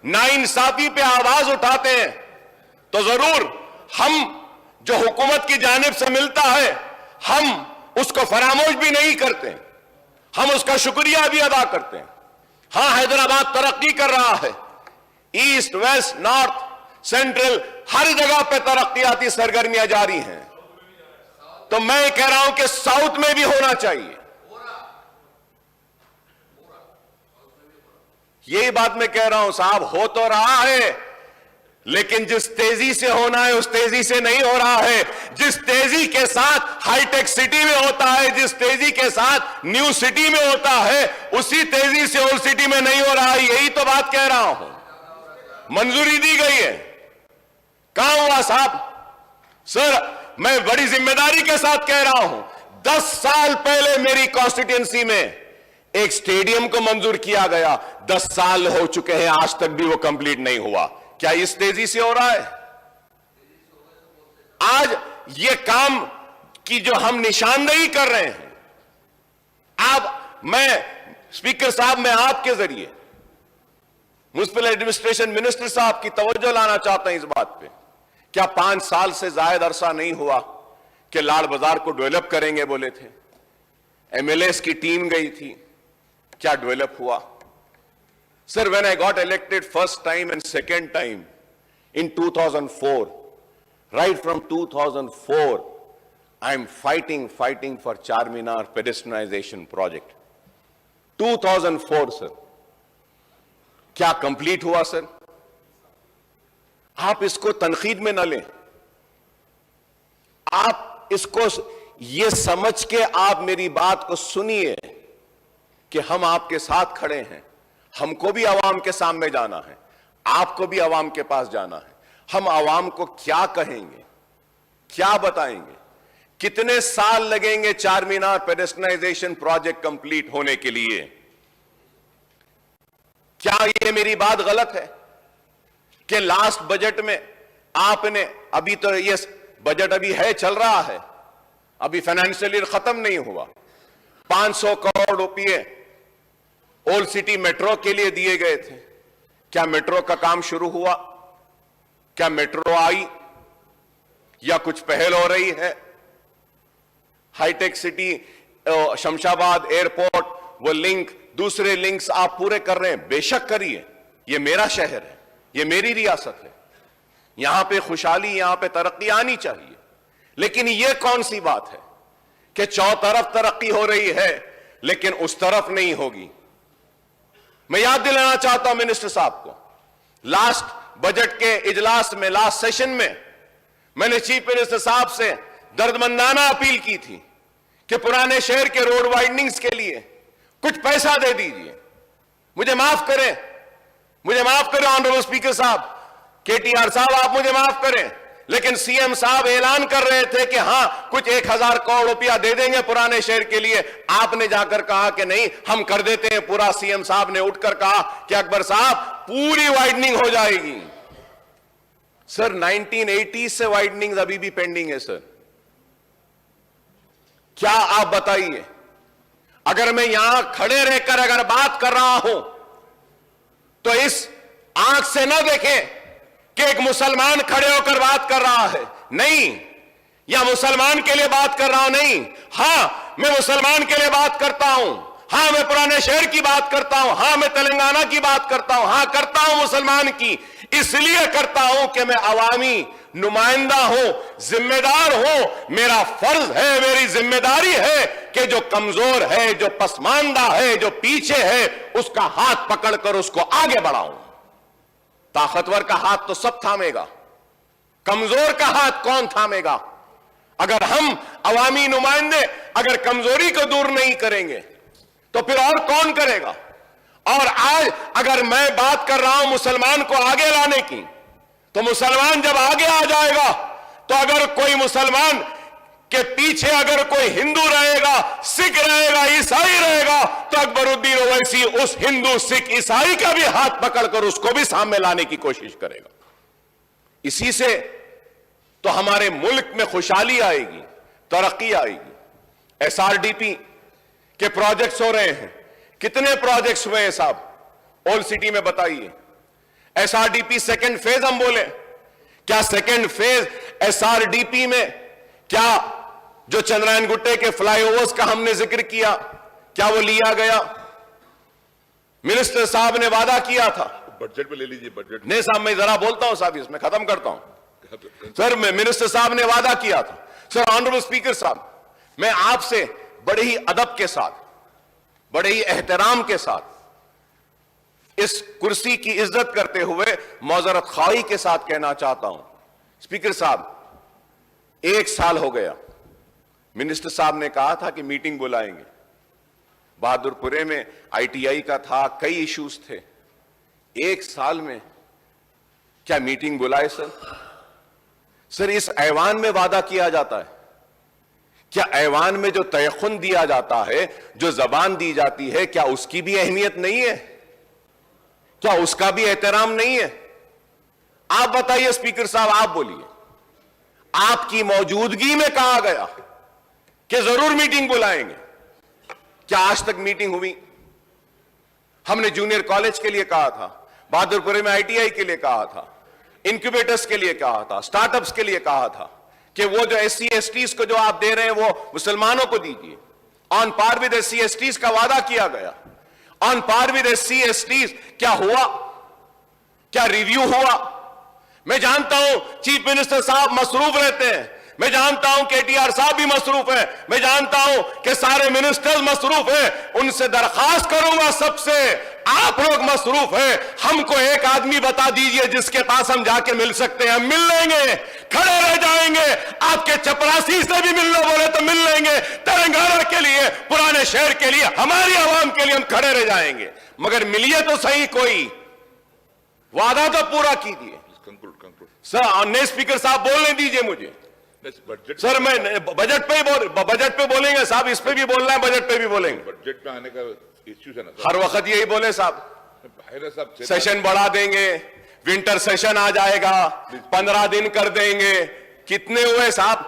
नाइंसाफी पे आवाज उठाते हैं, तो जरूर हम जो हुकूमत की जानिब से मिलता है, हम उसको फरामोश भी नहीं करते, हम उसका शुक्रिया भी अदा करते हैं। हां, हैदराबाद तरक्की कर रहा है, ईस्ट, वेस्ट, नॉर्थ, सेंट्रल, हर जगह पे तरक्कियाती सरगर्मियां जारी हैं। तो मैं कह रहा हूं कि साउथ में भी होना चाहिए। यही बात मैं कह रहा हूं साहब, हो तो रहा है, लेकिन जिस तेजी से होना है उस तेजी से नहीं हो रहा है। जिस तेजी के साथ हाईटेक सिटी में होता है, जिस तेजी के साथ न्यू सिटी में होता है, उसी तेजी से ओल्ड सिटी में नहीं हो रहा है। यही तो बात कह रहा हूं। मंजूरी दी गई है, कहां हुआ साहब? सर, मैं बड़ी जिम्मेदारी के साथ कह रहा हूं, 10 साल पहले मेरी कॉन्स्टिट्यूएंसी में एक स्टेडियम को मंजूर किया गया, 10 साल हो चुके हैं, आज तक भी वो कंप्लीट नहीं हुआ। क्या इस तेजी से हो रहा है? आज ये काम की जो हम निशानदेही कर रहे हैं, मैं स्पीकर साहब, मैं आपके जरिए म्युनिसिपल एडमिनिस्ट्रेशन मिनिस्टर साहब की तवज्जो लाना चाहता हूं इस बात पे। क्या 5 साल से जायद अरसा नहीं हुआ कि लाड़ बाजार को डेवलप करेंगे बोले थे, एमएलएस की टीम गई थी, क्या डेवलप हुआ? Sir, when I got elected first time and second time in 2004, right from 2004, I'm fighting for Charminar pedestrianization project. 2004, sir. क्या कंप्लीट हुआ सर? आप इसको तनकीद में न लें, आप इसको ये समझ के आप मेरी बात को सुनिए कि हम आपके साथ खड़े हैं। हमको भी आवाम के सामने जाना है, आपको भी आवाम के पास जाना है। हम आवाम को क्या कहेंगे, क्या बताएंगे? कितने साल लगेंगे चार मीनार पेडेस्ट्रियनाइजेशन प्रोजेक्ट कंप्लीट होने के लिए? क्या ये मेरी बात गलत है कि लास्ट बजट में आपने, अभी तो ये बजट अभी है, चल रहा है, अभी फाइनेंशियल ईयर खत्म नहीं हुआ। 500 करोड़ रुपए ओल्ड सिटी मेट्रो के लिए दिए गए थे। क्या मेट्रो का काम शुरू हुआ? क्या मेट्रो आई या कुछ पहल हो रही है? हाईटेक सिटी, शमशाबाद एयरपोर्ट, वो लिंक, दूसरे लिंक्स आप पूरे कर रहे हैं, बेशक करिए, ये मेरा शहर है, ये मेरी रियासत है, यहां पे खुशहाली, यहां पे तरक्की आनी चाहिए। लेकिन ये कौन सी बात है कि चौतरफ तरक्की हो रही है लेकिन उस तरफ नहीं होगी? मैं याद दिलाना चाहता हूं मिनिस्टर साहब को, लास्ट बजट के इजलास में, लास्ट सेशन में, मैंने चीफ मिनिस्टर साहब से दर्दमंदाना अपील की थी कि पुराने शहर के रोड वाइडनिंग्स के लिए कुछ पैसा दे दीजिए। मुझे माफ करें ऑनरेबल स्पीकर साहब, केटीआर साहब, आप मुझे माफ करें, लेकिन सीएम साहब ऐलान कर रहे थे कि हां कुछ 1000 करोड़ रुपया दे देंगे पुराने शहर के लिए। आपने जाकर कहा कि नहीं, हम कर देते हैं पूरा। सीएम साहब ने उठकर कहा कि अकबर साहब पूरी वाइडनिंग हो जाएगी। सर 1980 से वाइडनिंग अभी भी पेंडिंग है सर। क्या आप बताइए, अगर मैं यहां खड़े रहकर अगर बात कर रहा हूं तो इस आंख से ना देखें कि एक मुसलमान खड़े होकर बात कर रहा है, नहीं, या मुसलमान के लिए बात कर रहा हूं, नहीं। हां, मैं मुसलमान के लिए बात करता हूं, हां मैं पुराने शहर की बात करता हूं, हां मैं तेलंगाना की बात करता हूं, हां करता हूं मुसलमान की, इसलिए करता हूं कि मैं अवामी नुमाइंदा हूं, जिम्मेदार हूं। मेरा फर्ज है, मेरी जिम्मेदारी है कि जो कमजोर है, जो पसमानदा है, जो पीछे है, उसका हाथ पकड़कर उसको आगे बढ़ाऊं। ताकतवर का हाथ तो सब थामेगा, कमजोर का हाथ कौन थामेगा? अगर हम अवामी नुमाइंदे अगर कमजोरी को दूर नहीं करेंगे तो फिर और कौन करेगा? और आज अगर मैं बात कर रहा हूं मुसलमान को आगे लाने की, तो मुसलमान जब आगे आ जाएगा तो अगर कोई मुसलमान के पीछे अगर कोई हिंदू रहेगा, सिख रहेगा, ईसाई रहेगा, तो अकबरुद्दीन ओवैसी उस हिंदू, सिख, ईसाई का भी हाथ पकड़कर उसको भी सामने लाने की कोशिश करेगा। इसी से तो हमारे मुल्क में खुशहाली आएगी, तरक्की आएगी। एसआरडीपी के प्रोजेक्ट्स हो रहे हैं, कितने प्रोजेक्ट्स हुए हैं साहब ओल्ड सिटी में, बताइए। एसआरडीपी सेकेंड फेज हम बोले, क्या सेकेंड फेज एसआरडीपी में, क्या जो चंद्रायन गुट्टे के फ्लाईओवर्स का हमने जिक्र किया, क्या वो लिया गया? मिनिस्टर साहब ने वादा किया था, बजट पे ले लीजिए, बजट नहीं साहब मैं जरा बोलता हूं साहब, इसमें खत्म करता हूं। सर मिनिस्टर साहब ने वादा किया था। सर ऑनरेबल स्पीकर साहब, मैं आपसे बड़े ही अदब के साथ, बड़े ही एहतराम के साथ, इस कुर्सी की इज्जत करते हुए मौजरत खाई के साथ कहना चाहता हूं, स्पीकर साहब 1 साल हो गया, मिनिस्टर साहब ने कहा था कि मीटिंग बुलाएंगे, बहादुरपुरे में आईटीआई का था, कई इश्यूज थे। 1 साल में क्या मीटिंग बुलाए सर? सर इस ऐवान में वादा किया जाता है, क्या ऐवान में जो तयखुन दिया जाता है, जो जबान दी जाती है, क्या उसकी भी अहमियत नहीं है? क्या उसका भी एहतराम नहीं है? आप बताइए स्पीकर साहब, आप बोलिए, आपकी मौजूदगी में कहा गया कि जरूर मीटिंग बुलाएंगे, क्या आज तक मीटिंग हुई? हमने जूनियर कॉलेज के लिए कहा था, बहादुरपुरे में आईटीआई के लिए कहा था, इंक्यूबेटर्स के लिए कहा था, स्टार्टअप्स के लिए कहा था कि वो जो एससी एसटीज को जो आप दे रहे हैं वो मुसलमानों को दीजिए। On par with SC STs का वादा किया गया, on par with SC STs क्या हुआ? क्या रिव्यू हुआ? मैं जानता हूं चीफ मिनिस्टर साहब मसरूफ रहते हैं, मैं जानता हूं केटीआर साहब भी मसरूफ है, मैं जानता हूं कि सारे मिनिस्टर्स मसरूफ हैं। उनसे दरखास्त करूंगा सबसे, आप लोग मसरूफ हैं, हमको एक आदमी बता दीजिए जिसके पास हम जाके मिल सकते हैं, हम मिल लेंगे, खड़े रह जाएंगे। आपके चपरासी से भी मिलना बोले तो मिल लेंगे, तेलंगाना के लिए, पुराने शहर के लिए, हमारी आवाम के लिए हम खड़े रह जाएंगे। मगर मिलिए तो सही, कोई वादा तो पूरा कीजिए। सर नए स्पीकर साहब बोलने दीजिए मुझे। सर मैं बजट पे बोलेंगे साहब, इस पे भी बोलना है, बजट पे भी बोलेंगे। बजट में आने का इश्यू है ना, हर वक्त यही बोले साहब, सेशन बढ़ा देंगे, विंटर सेशन आ जाएगा, 15 दिन कर देंगे, कितने हुए साहब?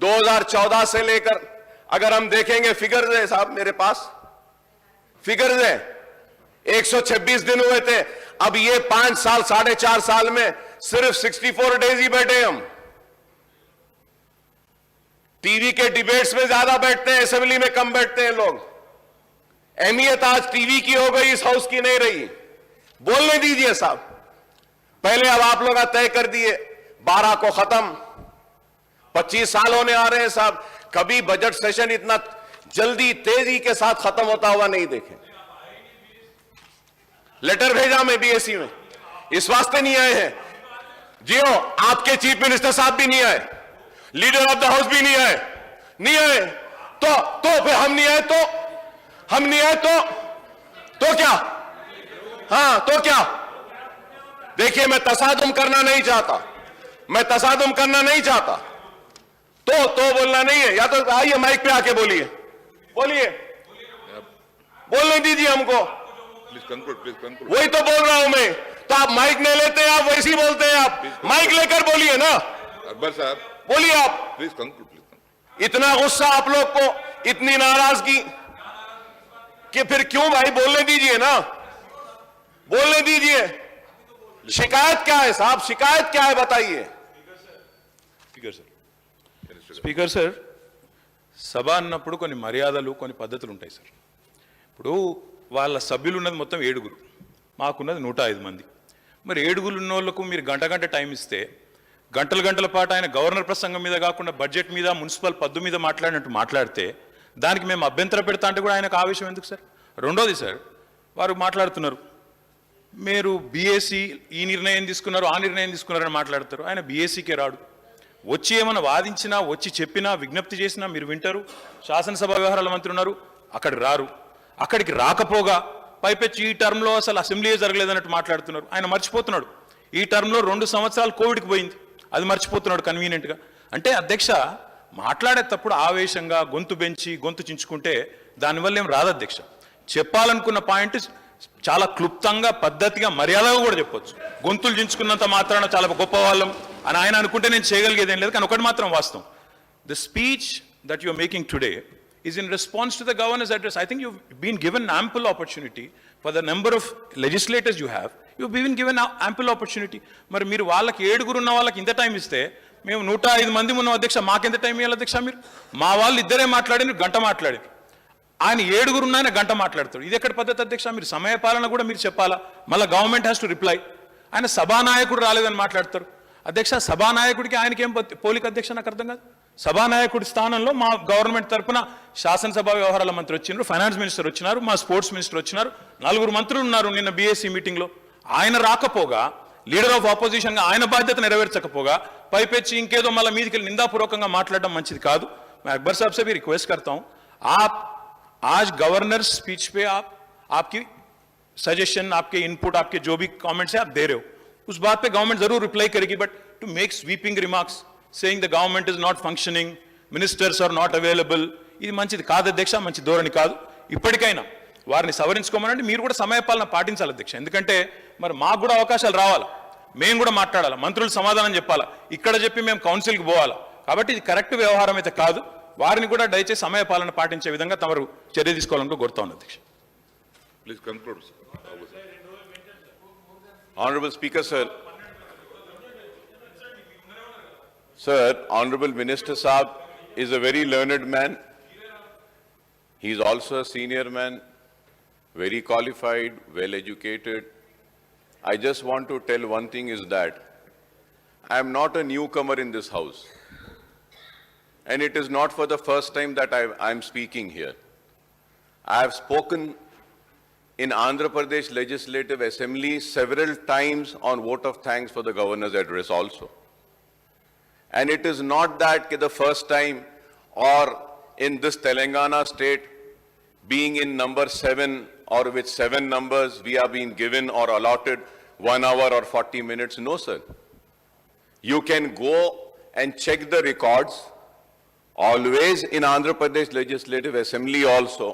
2014 से लेकर अगर हम देखेंगे, फिगर्स है साहब मेरे पास, फिगर्स है, 126 दिन हुए थे। अब ये 5 साल 4.5 साल में सिर्फ 64 डेज ही बैठे हम। टीवी के डिबेट्स में ज्यादा बैठते हैं, असेंबली में कम बैठते हैं लोग। अहमियत आज टीवी की हो गई, इस हाउस की नहीं रही। बोलने दीजिए साहब। पहले अब आप लोग तय कर दिए 12 को खत्म, 25 साल होने आ रहे हैं साहब। कभी बजट सेशन इतना जल्दी तेजी के साथ खत्म होता हुआ नहीं देखे। लेटर भेजा मैं बीएससी में, इस वास्ते नहीं आए हैं। जियो, आपके चीफ मिनिस्टर साहब भी नहीं आए, लीडर ऑफ द हाउस भी नहीं आए, नहीं आए तो फिर हम नहीं आए तो हम नहीं आए तो क्या? हाँ तो क्या? देखिए, मैं तसादुम करना नहीं चाहता, मैं तसादुम करना नहीं चाहता। तो बोलना नहीं है, या तो आइए माइक पे आके बोलिए, बोलिए, बोलने दीजिए हमको। Please conclude. वही तो बोल रहा हूं मैं। तो आप माइक नहीं लेते, आप वैसे ही बोलते हैं। आप माइक लेकर बोलिए ना, अकबर साहब बोलिए आप। Please conclude. इतना गुस्सा आप लोग को, इतनी नाराजगी कि फिर क्यों भाई? बोलने दीजिए ना, बोलने दीजिए। शिकायत क्या है साहब? शिकायत क्या है बताइए। స్పీకర్ సార్, సభ అన్నప్పుడు కొన్ని మర్యాదలు, కొన్ని పద్ధతులు ఉంటాయి సార్. ఇప్పుడు వాళ్ళ సభ్యులు ఉన్నది మొత్తం 7, మాకున్నది 105 మంది. మరి 7 ఉన్న వాళ్ళకు మీరు గంట టైం ఇస్తే, గంటల పాటు ఆయన గవర్నర్ ప్రసంగం మీద కాకుండా బడ్జెట్ మీద, మున్సిపల్ పద్దు మీద మాట్లాడినట్టు మాట్లాడితే దానికి మేము అభ్యంతర పెడతా అంటే కూడా ఆయనకు ఆవేశం ఎందుకు సార్? రెండోది సార్, వారు మాట్లాడుతున్నారు మీరు బీఏసీ ఈ నిర్ణయం తీసుకున్నారు, ఆ నిర్ణయం తీసుకున్నారని మాట్లాడతారు. ఆయన బీఏసీకే రాడు. వచ్చి ఏమైనా వాదించినా, వచ్చి చెప్పినా, విజ్ఞప్తి చేసినా మీరు వింటారు. శాసనసభ వ్యవహారాల మంత్రి ఉన్నారు, అక్కడికి రారు. అక్కడికి రాకపోగా పైపెచ్చి ఈ టర్మ్లో అసలు అసెంబ్లీయే జరగలేదన్నట్టు మాట్లాడుతున్నారు. ఆయన మర్చిపోతున్నాడు ఈ టర్మ్లో 2 సంవత్సరాలు కోవిడ్కి పోయింది, అది మర్చిపోతున్నాడు కన్వీనియంట్గా. అంటే అధ్యక్ష, మాట్లాడేటప్పుడు ఆవేశంగా గొంతు పెంచి గొంతు చించుకుంటే దానివల్ల ఏం రాదు అధ్యక్ష. చెప్పాలనుకున్న పాయింట్ చాలా క్లుప్తంగా, పద్ధతిగా, మర్యాదగా కూడా చెప్పొచ్చు. గొంతులు చించుకున్నంత మాత్రాన చాలా గొప్ప వాళ్ళం అని ఆయన అనుకుంటే నేను చేయగలిగేదేం లేదు. కానీ ఒకటి మాత్రం వాస్తవం, the speech that you are making today is in response to the governor's address. I think you've been given ample opportunity for the number of legislators you have. You've been given ample opportunity. మరి మీరు వాళ్ళకి 7 ఉన్న వాళ్ళకి ఇంత time ఇస్తే, మేము 105 మంది ఉన్న అధ్యక్ష, మాకెంత టైం ఇవ్వాలి అధ్యక్ష? మీరు మా వాళ్ళు ఇద్దరే మాట్లాడారు, గంట మాట్లాడారు. ఆయన 7 ఉన్న ఆయన గంట మాట్లాడతాడు. ఇది ఎక్కడ పద్ధతి అధ్యక్ష? మీరు సమయ పాలన కూడా మీరు చెప్పాలా. మళ్ళీ గవర్నమెంట్ హ్యాస్ టు రిప్లై. ఆయన సభానాయకుడు రాలేదని మాట్లాడతారు అధ్యక్ష. సభానాయకుడికి ఆయనకి ఏం పోలిక అధ్యక్ష? నాకు అర్థం కాదు. సభానాయకుడి స్థానంలో మా గవర్నమెంట్ తరఫున శాసనసభ వ్యవహారాల మంత్రి వచ్చినారు, ఫైనాన్స్ మినిస్టర్ వచ్చినారు, మా స్పోర్ట్స్ మినిస్టర్ వచ్చినారు, 4 మంత్రులు ఉన్నారు నిన్న బీఎస్సీ మీటింగ్లో. ఆయన రాకపోగా, లీడర్ ఆఫ్ ఆపోజిషన్గా ఆయన బాధ్యత నెరవేర్చకపోగా పైపెచ్చి ఇంకేదో మళ్ళీ మీదికి వెళ్ళి నిందాపూర్వకంగా మాట్లాడడం మంచిది కాదు. मैं अकबर साहब से भी रिक्वेस्ट करता हूं, आप आज गवर्नर स्पीच पे आपकी सजेशन, आपके इनपुट, आपके जो भी कमेंट्स है आप दे रहे हो, उस बात पे गवर्नमेंट जरूर रिप्लाई करेगी. But to make sweeping remarks saying the government is not functioning, ministers are not available, ఇది మంచిది కాదు అధ్యక్ష, మంచి ధోరణి కాదు. ఇప్పటికైనా వారిని సవరించుకోమనండి. మీరు కూడా సమయపాలన పాటించాలి అధ్యక్ష. ఎందుకంటే మరి మాకు కూడా అవకాశాలు రావాలి, మేము కూడా మాట్లాడాలి, మంత్రులు సమాధానం చెప్పాలి, ఇక్కడ చెప్పి మేము కౌన్సిల్కి పోవాలి. కాబట్టి ఇది కరెక్ట్ వ్యవహారం అయితే కాదు. వారిని కూడా దయచేసి సమయపాలన పాటించే విధంగా తమరు చర్య తీసుకోవాలని కోరుతా ఉన్నాను అధ్యక్ష. Please conclude. Honorable Speaker, sir. Sir, Honorable Minister Saab is a very learned man. He is also a senior man, very qualified, well educated. I just want to tell one thing is that I am not a newcomer in this house. And it is not for the first time that I am speaking here. I have spoken in Andhra Pradesh Legislative Assembly several times on vote of thanks for the governor's address also. And it is not that the first time or in this Telangana state being in number 7 or with 7 numbers we are being given or allotted 1 hour or 40 minutes. No, sir. You can go and check the records. Always in Andhra Pradesh Legislative Assembly also,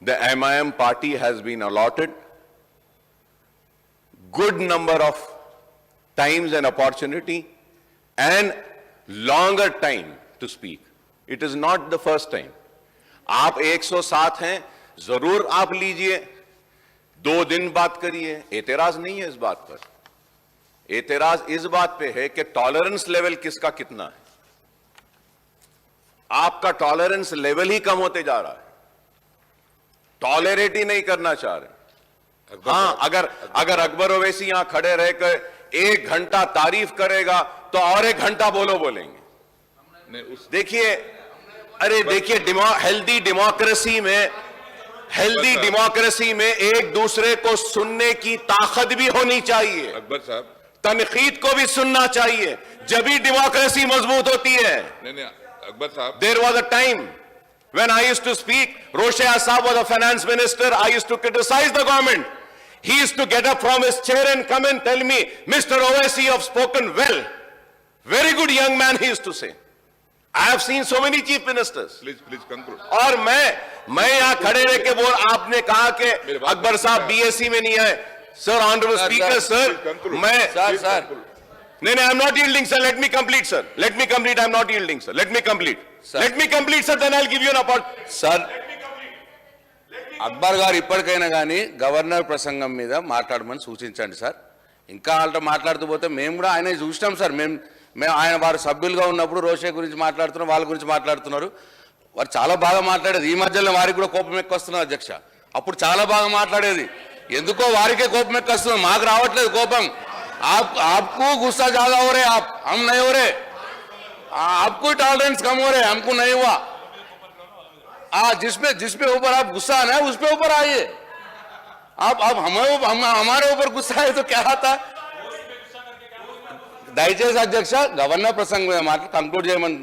the MIM party has been allotted good number of times and opportunity, and longer time to speak. It is not the first time. आप 107 हैं, जरूर आप लीजिए, 2 दिन बात करिए, एतराज नहीं है इस बात पर। एतराज इस बात पे है कि टॉलरेंस लेवल किसका कितना है। आपका टॉलरेंस लेवल ही कम होते जा रहा है, टॉलरेट ही नहीं करना चाह रहे। हाँ, अगर अकबर ओवैसी यहां खड़े रहकर 1 घंटा तारीफ करेगा तो और 1 घंटा बोलेंगे। देखिए, अरे देखिए, हेल्दी डेमोक्रेसी में एक दूसरे को सुनने की ताकत भी होनी चाहिए, अकबर साहब, तनकीद को भी सुनना चाहिए, जब भी डेमोक्रेसी मजबूत होती है। नहीं, अकबर साहब, There was a time when I used to speak, Roshaya Saab was a finance minister, I used to criticize the government. He used to get up from his chair and come and tell me, Mr. Owaisi, you have spoken well. Very good young man, he used to say. I have seen so many chief ministers. Please conclude. और मैं यहाँ खड़े रह के बोल, आपने कहा कि अकबर साहब बीएससी में नहीं आए। सर, ऑनरेबल स्पीकर सर, मैं सर नहीं, I am not yielding, sir. Let me complete, sir. Let me complete. I am not yielding, sir. Let me complete. Sir. Let me complete, sir. Then I'll give you an opportunity. Sir Akbar గారు ఇప్పటికైనా కానీ governor ప్రసంగం మీద మాట్లాడమని సూచించండి sir. ఇంకా వాళ్ళతో మాట్లాడుతూ పోతే మేము కూడా ఆయన చూసినాం సార్. మేము ఆయన వారు సభ్యులుగా ఉన్నప్పుడు రోషే గురించి మాట్లాడుతున్నాం, వాళ్ళ గురించి మాట్లాడుతున్నారు. వారు చాలా బాగా మాట్లాడేది. ఈ మధ్యలో వారికి కూడా కోపం ఎక్కువ వస్తున్నారు అధ్యక్ష. అప్పుడు చాలా బాగా మాట్లాడేది. ఎందుకో వారికే కోపం ఎక్కువ వస్తుంది, మాకు రావట్లేదు కోపం. आपको गुस्सा ज्यादा हो रहे, हम नहीं हो रहे. आपको टॉलरेंस कम हो रहे, हमको नहीं हुआ. जिसपे ऊपर आप गुस्सा आना है उस पे ऊपर आइए. आप हमारे ऊपर गुस्सा है तो क्या आता. దయచేసి అధ్యక్ష గవర్నర్ ప్రసంగం మీద మాట కంక్లూడ్ చేయమని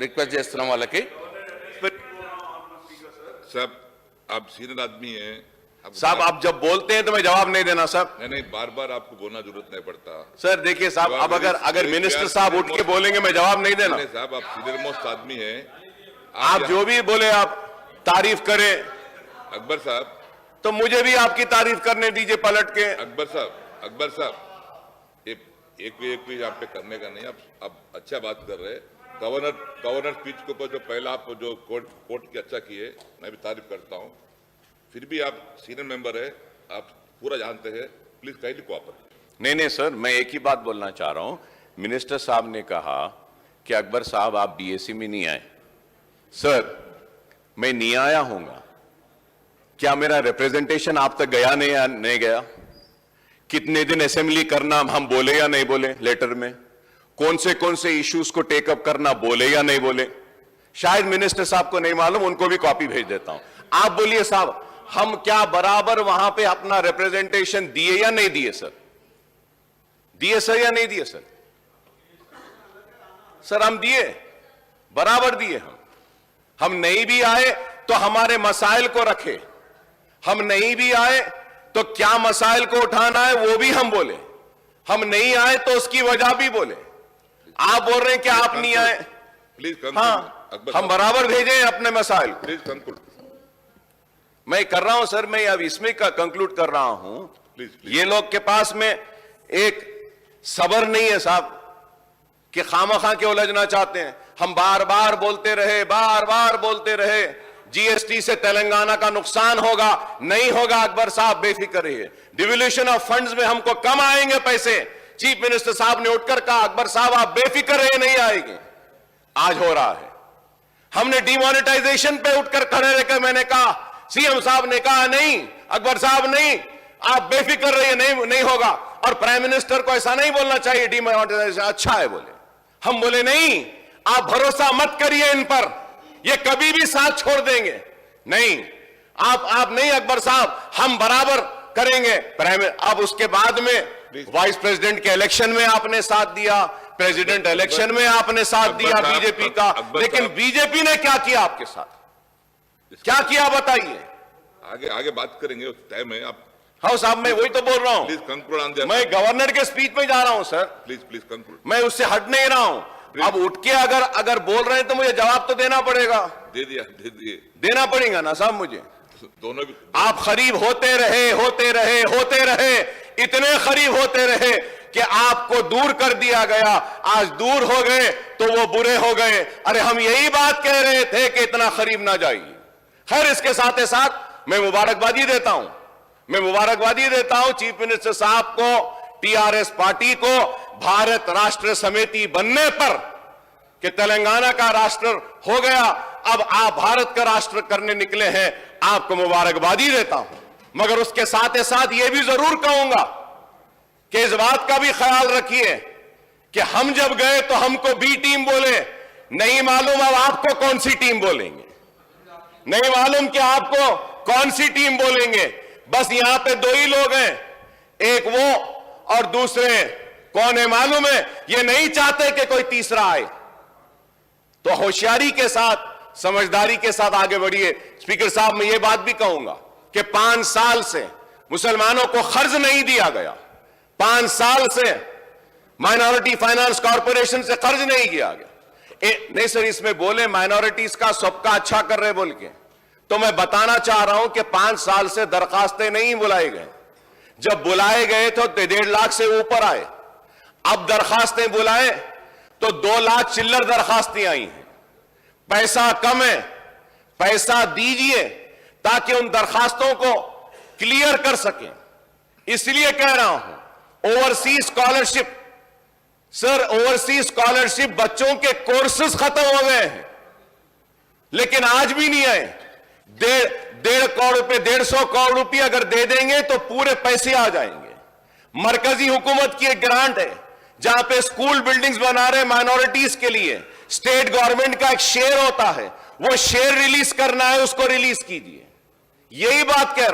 రిక్వెస్ట్ చేస్తున్నాం వాళ్ళకి. साहब, आप सीनियर आदमी हैं। साहब, आप जब बोलते हैं तो मैं जवाब नहीं देना साहब. नहीं, बार आप बोलना जरूरत नहीं पड़ता। सर देखिए साहब, अब अगर मिनिस्टर साहब उठ के बोलेंगे मैं जवाब नहीं देना. नहीं साहब, आप सीनियर मोस्ट आदमी हैं। आप जो भी बोले आप तारीफ करें, अकबर साहब, तो मुझे भी आपकी तारीफ करने दीजिए पलट के. अकबर साहब, एक भी यहाँ पे करने का नहीं। आप अच्छा बात कर रहे हैं। गवर्नर स्पीच के ऊपर जो पहला आप जो कोर्ट की अच्छा किए, मैं भी तारीफ करता हूँ। फिर भी आप सीनियर मेंबर है, आप पूरा जानते हैं, प्लीज काइंडली कोऑपरेट। नहीं सर, मैं एक ही बात बोलना चाह रहा हूं. मिनिस्टर साहब ने कहा कि अकबर साहब आप बीएससी में नहीं आए. सर, मैं नहीं आया हूंगा, क्या मेरा रिप्रेजेंटेशन आप तक गया नहीं गया? कितने दिन असेंबली करना हम बोले या नहीं बोले लेटर में? कौन से इश्यूज को टेकअप करना बोले या नहीं बोले? शायद मिनिस्टर साहब को नहीं मालूम, उनको भी कॉपी भेज देता हूं. आप बोलिए साहब, हम क्या बराबर वहां पे अपना रिप्रेजेंटेशन दिए या नहीं दिए सर? दिए सर या नहीं दिए सर? सर हम दिए, बराबर दिए. हम नहीं भी आए तो हमारे मसाइल को रखे. हम नहीं भी आए तो क्या मसाइल को उठाना है वो भी हम बोले. हम नहीं आए तो उसकी वजह भी बोले. आप बोल रहे हैं कि आप नहीं आए. प्लीज हाँ, हम बराबर भेजे अपने मसाइल. Please conclude. मैं कर रहा हूं सर, मैं अब इसमें कंक्लूड कर रहा हूं. प्लीज। ये लोग के पास में एक सब्र नहीं है साहब कि खामखा के उलझना चाहते हैं. हम बार बार बोलते रहे जीएसटी से तेलंगाना का नुकसान होगा. नहीं होगा अकबर साहब, बेफिक्र रहिए. डिवोल्यूशन ऑफ फंड्स में हमको कम आएंगे पैसे. चीफ मिनिस्टर साहब ने उठकर कहा अकबर साहब आप बेफिक्र रहिए, नहीं आएंगे. आज हो रहा है. हमने डिमोनेटाइजेशन पे उठकर खड़े रहकर मैंने कहा, सीएम साहब ने कहा नहीं अकबर साहब नहीं, आप बेफिक्र रहिए, नहीं होगा. और प्राइम मिनिस्टर को ऐसा नहीं बोलना चाहिए डिमोनेटाइजेशन अच्छा है बोले. हम बोले नहीं, आप भरोसा मत करिए इन पर, ये कभी भी साथ छोड़ देंगे. नहीं, आप नहीं अकबर साहब, हम बराबर करेंगे. अब उसके बाद में वाइस प्रेसिडेंट के इलेक्शन में आपने साथ दिया, प्रेसिडेंट इलेक्शन में आपने साथ दिया बीजेपी का. लेकिन बीजेपी ने क्या किया आपके साथ? क्या किया बताइए. आगे बात करेंगे, टाइम है. आप हाँ साहब, मैं वही तो बोल रहा हूं. Please conclude on that. मैं गवर्नर के स्पीच में जा रहा हूं सर. Please conclude. मैं उससे हट नहीं रहा हूं. अब उठ के अगर बोल रहे हैं तो मुझे जवाब तो देना पड़ेगा. दे दिए. देना पड़ेगा ना साहब मुझे. दोनों भी. आप करीब होते रहे, इतने करीब होते रहे कि आपको दूर कर दिया गया, आज दूर हो गए तो वो बुरे हो गए। अरे हम यही बात कह रहे थे कि इतना करीब ना जाइए। खैर, इसके साथ साथ मैं मुबारकबादी देता हूं चीफ मिनिस्टर साहब को, टीआरएस पार्टी को भारत राष्ट्र समिति बनने पर कि तेलंगाना का राष्ट्र हो गया, अब आप भारत का राष्ट्र करने निकले हैं, आपको मुबारकबादी देता हूं। मगर उसके साथ यह भी जरूर कहूंगा कि इस बात का भी ख्याल रखिए कि हम जब गए तो हमको बी टीम बोले, नहीं मालूम अब आपको कौन सी टीम बोलेंगे, नहीं मालूम कि आपको कौन सी टीम बोलेंगे। बस यहां पे दो ही लोग हैं, एक वो और दूसरे कौन है मालूम है, ये नहीं चाहते कि कोई तीसरा आए। तो होशियारी के साथ, समझदारी के साथ आगे बढ़िए। स्पीकर साहब, मैं ये बात भी कहूंगा कि 5 साल से मुसलमानों को कर्ज नहीं दिया गया, 5 साल से माइनॉरिटी फाइनेंस कॉर्पोरेशन से कर्ज नहीं किया गया। नहीं सर, इसमें बोले माइनॉरिटीज का सबका अच्छा कर रहे बोल के, तो मैं बताना चाह रहा हूं कि 5 साल से दरखास्तें नहीं बुलाए गए। जब बुलाए गए तो 1.5 लाख से ऊपर आए, अब दरखास्तें बुलाए तो 2 लाख चिल्लर दरखास्तें आई हैं। पैसा कम है, पैसा दीजिए ताकि उन दरखास्तों को क्लियर कर सकें। इसलिए कह रहा हूं overseas scholarship, sir overseas scholarship बच्चों के कोर्सेज खत्म हो गए हैं लेकिन आज भी नहीं आए। 1.5 करोड़ रुपए, 150 करोड़ रुपए अगर दे देंगे तो पूरे पैसे आ जाएंगे। मरकजी हुकूमत की एक ग्रांट है जहां पे स्कूल बिल्डिंग्स बना रहे माइनॉरिटीज के लिए, स्टेट गवर्नमेंट का एक शेयर होता है, वो शेयर रिलीज करना है, उसको रिलीज कीजिए। यही बात कह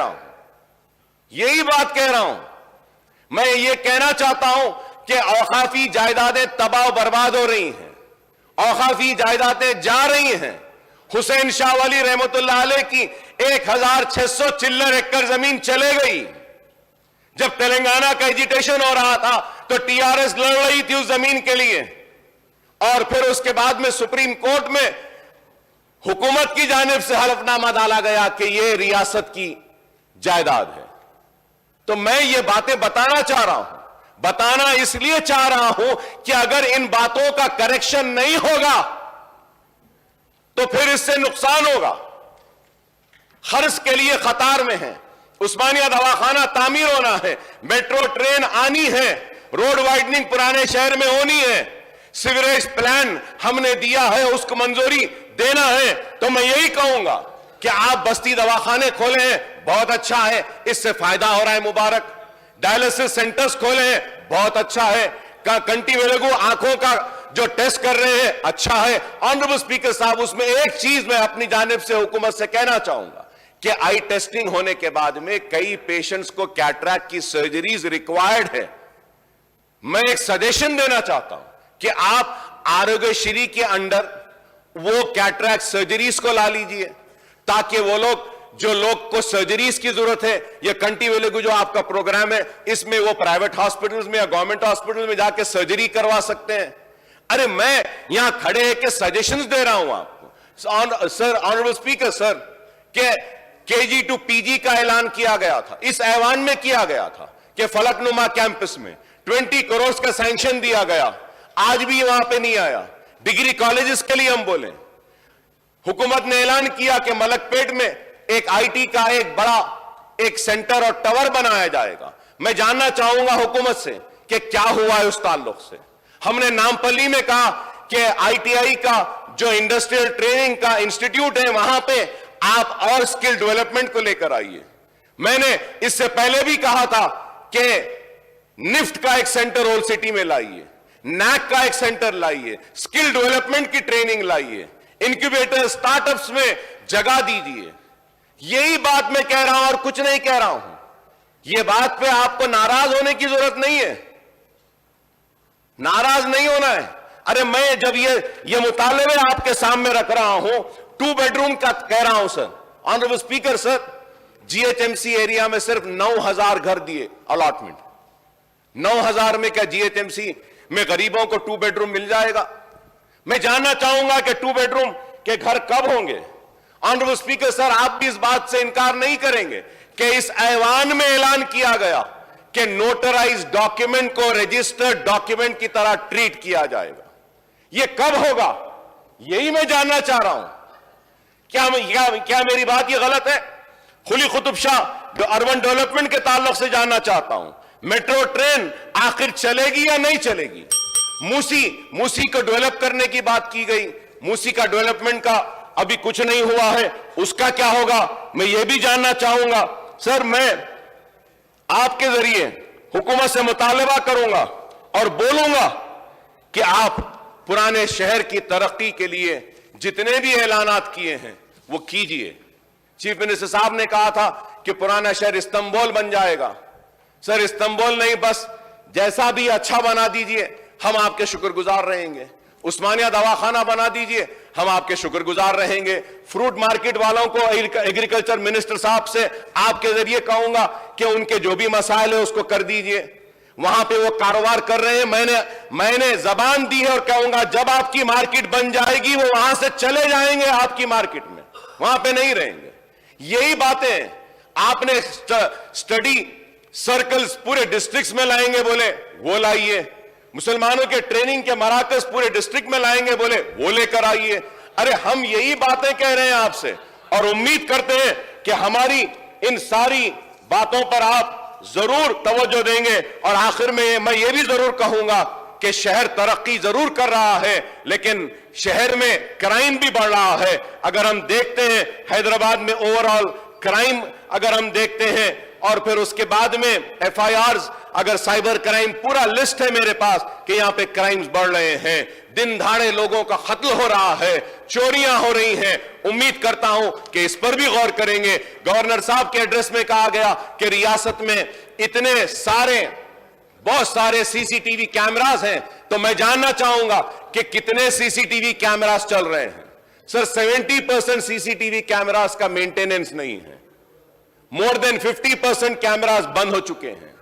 रहा हूं। मैं ये कहना चाहता हूं कि औकाफी जायदादें तबाह बर्बाद हो रही हैं, औकाफी जायदादें जा रही हैं। हुसैन शाह वली रहमतुल्लाह अलैह की 1600 चिल्लर एकड़ जमीन चले गई। जब तेलंगाना का एजिटेशन हो रहा था तो टीआरएस लड़ रही थी उस जमीन के लिए, और फिर उसके बाद में सुप्रीम कोर्ट में हुकूमत की जानिब से हलफनामा डाला गया कि यह रियासत की जायदाद है। तो मैं ये बातें बताना चाह रहा हूं, बताना इसलिए चाह रहा हूं कि अगर इन बातों का करेक्शन नहीं होगा तो फिर इससे नुकसान होगा। खर्च के लिए कतार में है, उस्मानिया दवाखाना तामीर होना है, मेट्रो ट्रेन आनी है, रोड वाइडनिंग पुराने शहर में होनी है, सीवरेज प्लान हमने दिया है, उसको मंजूरी देना है। तो मैं यही कहूंगा कि आप बस्ती दवाखाने खोले हैं, बहुत अच्छा है, इससे फायदा हो रहा है, मुबारक। डायलिसिस सेंटर्स खोले हैं, बहुत अच्छा है। कंटी वेलुगु आंखों का जो टेस्ट कर रहे हैं, अच्छा है। ऑनरेबल स्पीकर साहब, उसमें एक चीज मैं अपनी जानिब से हुकूमत से कहना चाहूंगा कि आई टेस्टिंग होने के बाद में कई पेशेंट्स को कैटरैक्ट की सर्जरीज रिक्वायर्ड है। मैं एक सजेशन देना चाहता हूं कि आप आरोग्यश्री के अंडर वो कैटरैक्ट सर्जरीज को ला लीजिए, ताकि वो लोग जो लोग को सर्जरीज की जरूरत है, ये कंटी वेलुगु जो आपका प्रोग्राम है, इसमें वो प्राइवेट हॉस्पिटल्स में या गवर्नमेंट हॉस्पिटल में जाके सर्जरी करवा सकते हैं। अरे मैं यहां खड़े होकर सजेशंस दे रहा हूं आपको। सर, ऑनरेबल स्पीकर सर, के केजी टू पीजी का ऐलान किया गया था, इस ऐवान में किया गया था कि फलकनुमा कैंपस में 20 करोड़ का सैंक्शन दिया गया, आज भी वहां पे नहीं आया। डिग्री कॉलेजेस के लिए हम बोले, हुकूमत ने ऐलान किया कि मलकपेट में एक आईटी का एक बड़ा एक सेंटर और टावर बनाया जाएगा। मैं जानना चाहूंगा हुकूमत से कि क्या हुआ है उस ताल्लुक से। हमने नामपल्ली में कहा कि आईटीआई का जो इंडस्ट्रियल ट्रेनिंग का इंस्टीट्यूट है, वहां पे आप और स्किल डेवलपमेंट को लेकर आइए। मैंने इससे पहले भी कहा था कि निफ्ट का एक सेंटर ओल्ड सिटी में लाइए, नैक का एक सेंटर लाइए, स्किल डेवलपमेंट की ट्रेनिंग लाइए, इंक्यूबेटर स्टार्टअप्स में जगह दीजिए। यही बात मैं कह रहा हूं और कुछ नहीं कह रहा हूं। यह बात पे आपको नाराज होने की जरूरत नहीं है, नाराज नहीं होना है। अरे मैं जब ये मुतालबे आपके सामने रख रहा हूं, 2 बेडरूम का कह रहा हूं sir, honourable speaker sir, GHMC area में सिर्फ 9,000 घर दिए अलॉटमेंट। 9,000 में क्या जीएचएमसी में गरीबों को 2 बेडरूम मिल जाएगा? मैं जानना चाहूंगा कि 2 बेडरूम के घर कब होंगे? ऑनरेबल स्पीकर सर, आप भी इस बात से इनकार नहीं करेंगे कि इस ऐवान में ऐलान किया गया कि नोटराइज डॉक्यूमेंट को रजिस्टर्ड डॉक्यूमेंट की तरह ट्रीट किया जाएगा। यह कब होगा, यही मैं जानना चाह रहा हूं। क्या मेरी बात ये गलत है? खुली कुतुब शाह जो अर्बन डेवलपमेंट के ताल्लुक से जानना चाहता हूं, मेट्रो ट्रेन आखिर चलेगी या नहीं चलेगी? मूसी को डेवलप करने की बात की गई, मूसी का डेवलपमेंट का अभी कुछ नहीं हुआ है, उसका क्या होगा मैं ये भी जानना चाहूंगा। सर, मैं आपके जरिए हुकूमत से मुतालबा करूंगा और बोलूंगा कि आप पुराने शहर की तरक्की के लिए जितने भी ऐलानात किए हैं वो कीजिए। चीफ मिनिस्टर साहब ने कहा था कि पुराना शहर इस्तांबुल बन जाएगा। सर, इस्तांबुल नहीं, बस जैसा भी अच्छा बना दीजिए, हम आपके शुक्रगुजार रहेंगे। उस्मानिया दवाखाना बना दीजिए, हम आपके शुक्रगुजार रहेंगे। फ्रूट मार्केट वालों को, एग्रीकल्चर मिनिस्टर साहब से आपके जरिए कहूंगा कि उनके जो भी मसाइल है उसको कर दीजिए। वहां पे वो कारोबार कर रहे हैं, मैंने जबान दी है और कहूंगा जब आपकी मार्केट बन जाएगी वो वहां से चले जाएंगे, आपकी मार्केट में, वहां पे नहीं रहेंगे। यही बातें आपने स्टडी सर्कल्स पूरे डिस्ट्रिक्ट्स में लाएंगे, बोले वो लाइए। मुसलमानों के ट्रेनिंग के मराकज पूरे डिस्ट्रिक्ट में लाएंगे, बोले वो लेकर आइए। अरे हम यही बातें कह रहे हैं आपसे और उम्मीद करते हैं कि हमारी इन सारी बातों पर आप जरूर तवज्जो देंगे। और आखिर में मैं ये भी जरूर कहूंगा कि शहर तरक्की जरूर कर रहा है, लेकिन शहर में क्राइम भी बढ़ रहा है। अगर हम देखते हैं हैदराबाद में ओवरऑल क्राइम अगर हम देखते हैं और फिर उसके बाद में एफआईआर्स, अगर साइबर क्राइम, पूरा लिस्ट है मेरे पास कि यहां पे क्राइम्स बढ़ रहे हैं, दिन दहाड़े लोगों का कत्ल हो रहा है, चोरियां हो रही हैं। उम्मीद करता हूं कि इस पर भी गौर करेंगे। गवर्नर साहब के एड्रेस में कहा गया कि रियासत में इतने सारे, बहुत सारे सीसीटीवी कैमरास हैं, तो मैं जानना चाहूंगा कि कितने सीसीटीवी कैमरास चल रहे हैं। सर, 70% सीसीटीवी कैमरास का मेंटेनेंस नहीं है, मोर देन 50% कैमरास बंद हो चुके हैं।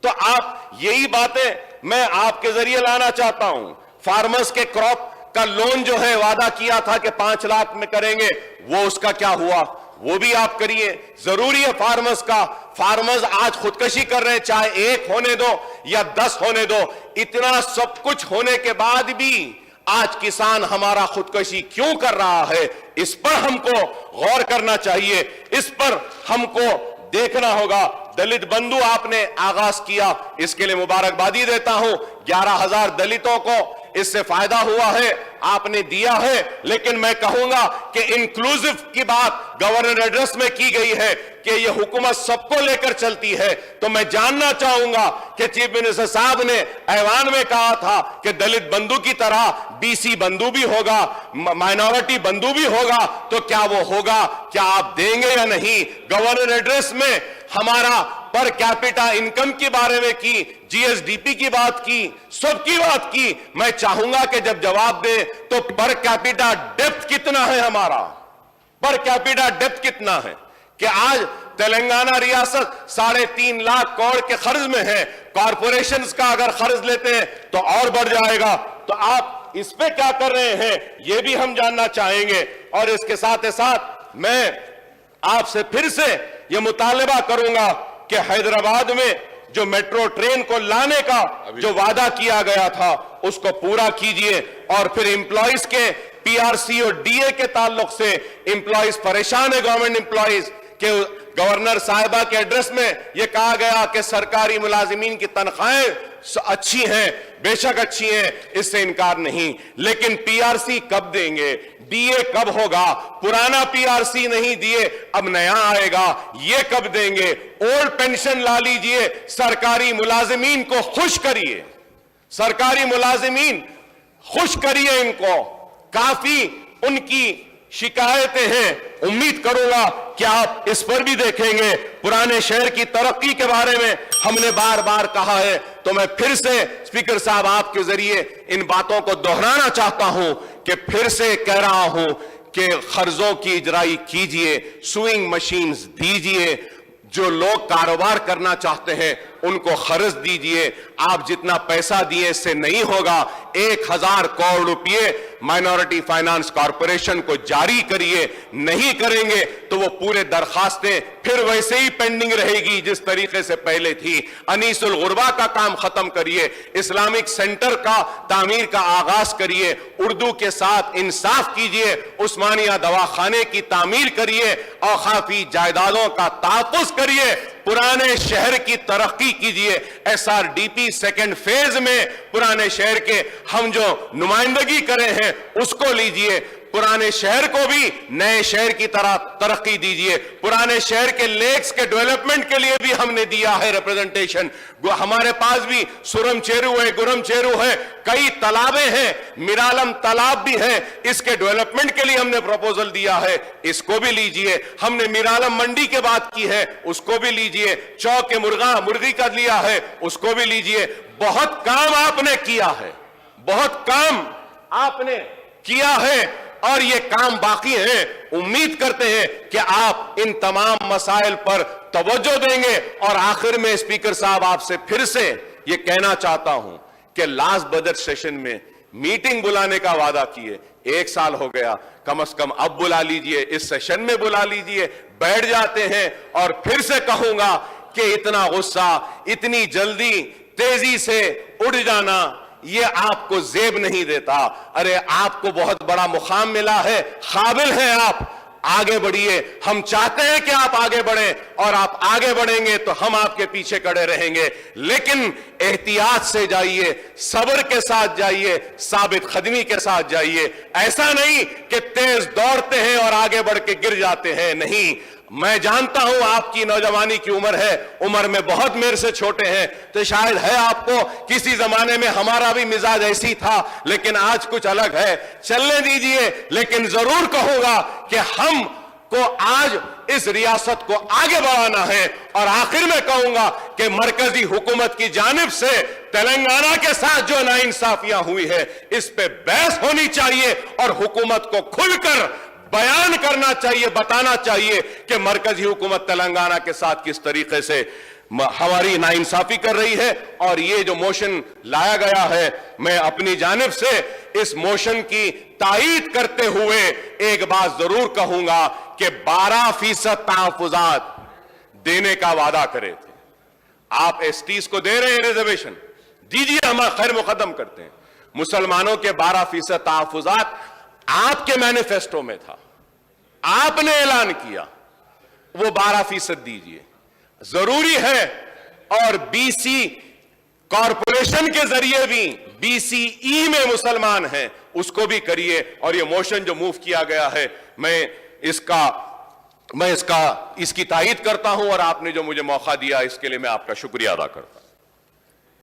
तो आप यही बातें मैं आपके जरिए लाना चाहता हूं। फार्मर्स के क्रॉप का लोन जो है वादा किया था कि 5 लाख में करेंगे, वो उसका क्या हुआ, वो भी आप करिए। जरूरी है फार्मर्स का। फार्मर्स आज खुदकशी कर रहे हैं, चाहे 1 होने दो या 10 होने दो। इतना सब कुछ होने के बाद भी आज किसान हमारा खुदकशी क्यों कर रहा है, इस पर हमको गौर करना चाहिए, इस पर हमको देखना होगा। दलित बंधु आपने आगाज किया, इसके लिए मुबारकबादी देता हूं। 11,000 दलितों को इससे फायदा हुआ है, आपने दिया है। लेकिन मैं कहूंगा कि इंक्लूसिव की बात गवर्नर एड्रेस में की गई है कि यह हुकूमत सबको लेकर चलती है। तो मैं जानना चाहूंगा कि चीफ मिनिस्टर साहब ने ऐवान में कहा था कि दलित बंधु की तरह बीसी बंधु भी होगा, माइनॉरिटी बंधु भी होगा, तो क्या वो होगा, क्या आप देंगे या नहीं? गवर्नर एड्रेस में हमारा पर कैपिटा इनकम के बारे में की, जीएसडीपी की बात की, सबकी बात की। मैं चाहूंगा कि जब जवाब दे तो पर कैपिटा डेप्थ कितना है, हमारा पर कैपिटा डेप्थ कितना है कि आज तेलंगाना रियासत 3.5 लाख करोड़ के कर्ज में है। कॉरपोरेशंस का अगर कर्ज लेते हैं तो और बढ़ जाएगा। तो आप इस पे क्या कर रहे हैं, यह भी हम जानना चाहेंगे। और इसके साथ ही साथ मैं आपसे फिर से यह मुतालबा करूंगा कि हैदराबाद में जो मेट्रो ट्रेन को लाने का जो वादा किया गया था उसको पूरा कीजिए। और फिर एम्प्लॉइज के पीआरसी और डीए के ताल्लुक से एम्प्लॉइज परेशान है, गवर्नमेंट एम्प्लॉइज के। गवर्नर साहिबा के एड्रेस में यह कहा गया कि सरकारी मुलाजिमीन की तनख्वाहें अच्छी हैं, बेशक अच्छी हैं, इससे इनकार नहीं, लेकिन पीआरसी कब देंगे, डीए कब होगा? पुराना पीआरसी नहीं दिए, अब नया आएगा, ये कब देंगे? ओल्ड पेंशन ला लीजिए, सरकारी मुलाजिमीन को खुश करिए, सरकारी मुलाजिमीन खुश करिए इनको। काफी उनकी शिकायतें हैं, उम्मीद करूंगा कि आप इस पर भी देखेंगे। पुराने शहर की तरक्की के बारे में हमने बार बार कहा है, तो मैं फिर से स्पीकर साहब आपके जरिए इन बातों को दोहराना चाहता हूं कि फिर से कह रहा हूं कि कर्जों की इजराई कीजिए, स्विंग मशीन्स दीजिए। जो लोग कारोबार करना चाहते हैं उनको खर्च दीजिए। आप जितना पैसा दिए इससे नहीं होगा। 1000 करोड़ रुपए माइनॉरिटी फाइनेंस कॉरपोरेशन को जारी करिए। नहीं करेंगे तो वो पूरे दरखास्तें फिर वैसे ही पेंडिंग रहेगी जिस तरीके से पहले थी। अनीसुल गुरबा का काम खत्म करिए। इस्लामिक सेंटर का तामीर का आगाज करिए। उर्दू के साथ इंसाफ कीजिए। उस्मानिया दवाखाने की तामीर करिए। औकाफी जायदादों का तहफ्फुज करिए। पुराने शहर की तरक्की कीजिए। SRDP सेकेंड फेज में पुराने शहर के हम जो नुमाइंदगी करे हैं उसको लीजिए। पुराने शहर को भी नए शहर की तरह तरक्की दीजिए। पुराने शहर के लेक्स के डेवलपमेंट के लिए भी हमने दिया है रिप्रेजेंटेशन। हमारे पास भी सुरम चेरू है, गुरम चेरू है, कई तालाबें हैं, मिरालम तालाब भी है। इसके डेवलपमेंट के लिए हमने प्रपोजल दिया है, इसको भी लीजिए। हमने मिरालम मंडी के बात की है, उसको भी लीजिए। चौक के मुर्गी का लिया है, उसको भी लीजिए। बहुत काम आपने किया है, बहुत काम आपने किया है और ये काम बाकी है। उम्मीद करते हैं कि आप इन तमाम मसाइल पर तवज्जो देंगे। और आखिर में स्पीकर साहब आपसे फिर से ये कहना चाहता हूं कि लास्ट बजट सेशन में मीटिंग बुलाने का वादा किए, 1 साल हो गया, कम से कम अब बुला लीजिए, इस सेशन में बुला लीजिए। बैठ जाते हैं और फिर से कहूंगा कि इतना गुस्सा, इतनी जल्दी तेजी से उड़ जाना ये आपको जेब नहीं देता। अरे आपको बहुत बड़ा मुकाम मिला है, काबिल हैं आप, आगे बढ़िए। हम चाहते हैं कि आप आगे बढ़ें और आप आगे बढ़ेंगे तो हम आपके पीछे खड़े रहेंगे। लेकिन एहतियात से जाइए, सब्र के साथ जाइए, साबित कदमी के साथ जाइए। ऐसा नहीं कि तेज दौड़ते हैं और आगे बढ़ के गिर जाते हैं। नहीं, मैं जानता हूं आपकी नौजवानी की उम्र है, उम्र में बहुत मेरे से छोटे हैं, तो शायद है आपको किसी जमाने में हमारा भी मिजाज ऐसी था, लेकिन आज कुछ अलग है। चलने दीजिए। लेकिन जरूर कहूंगा कि हम को आज इस रियासत को आगे बढ़ाना है। और आखिर में कहूंगा कि मरकजी हुकूमत की जानिब से तेलंगाना के साथ जो नाइंसाफियां हुई है, इस पे बहस होनी चाहिए और हुकूमत को खुलकर बयान करना चाहिए, बताना चाहिए कि मरकजी हुकूमत तेलंगाना के साथ किस तरीके से हमारी नाइंसाफी कर रही है। और ये जो मोशन लाया गया है, मैं अपनी जानिब से इस मोशन की तायीद करते हुए एक बात जरूर कहूंगा कि 12% तहफ्फुज़ात देने का वादा करे थे। आप एसटीज को दे रहे हैं रिजर्वेशन, दीजिए, हम खैर मुकदम करते हैं। मुसलमानों के 12% तहफ्फुज़ात आपके मैनिफेस्टो में था, आपने ऐलान किया, वो 12% दीजिए, जरूरी है। और बीसी कॉरपोरेशन के जरिए भी BCE में मुसलमान हैं, उसको भी करिए। और ये मोशन जो मूव किया गया है, मैं इसकी तायीद करता हूं और आपने जो मुझे मौका दिया इसके लिए मैं आपका शुक्रिया अदा करता हूं।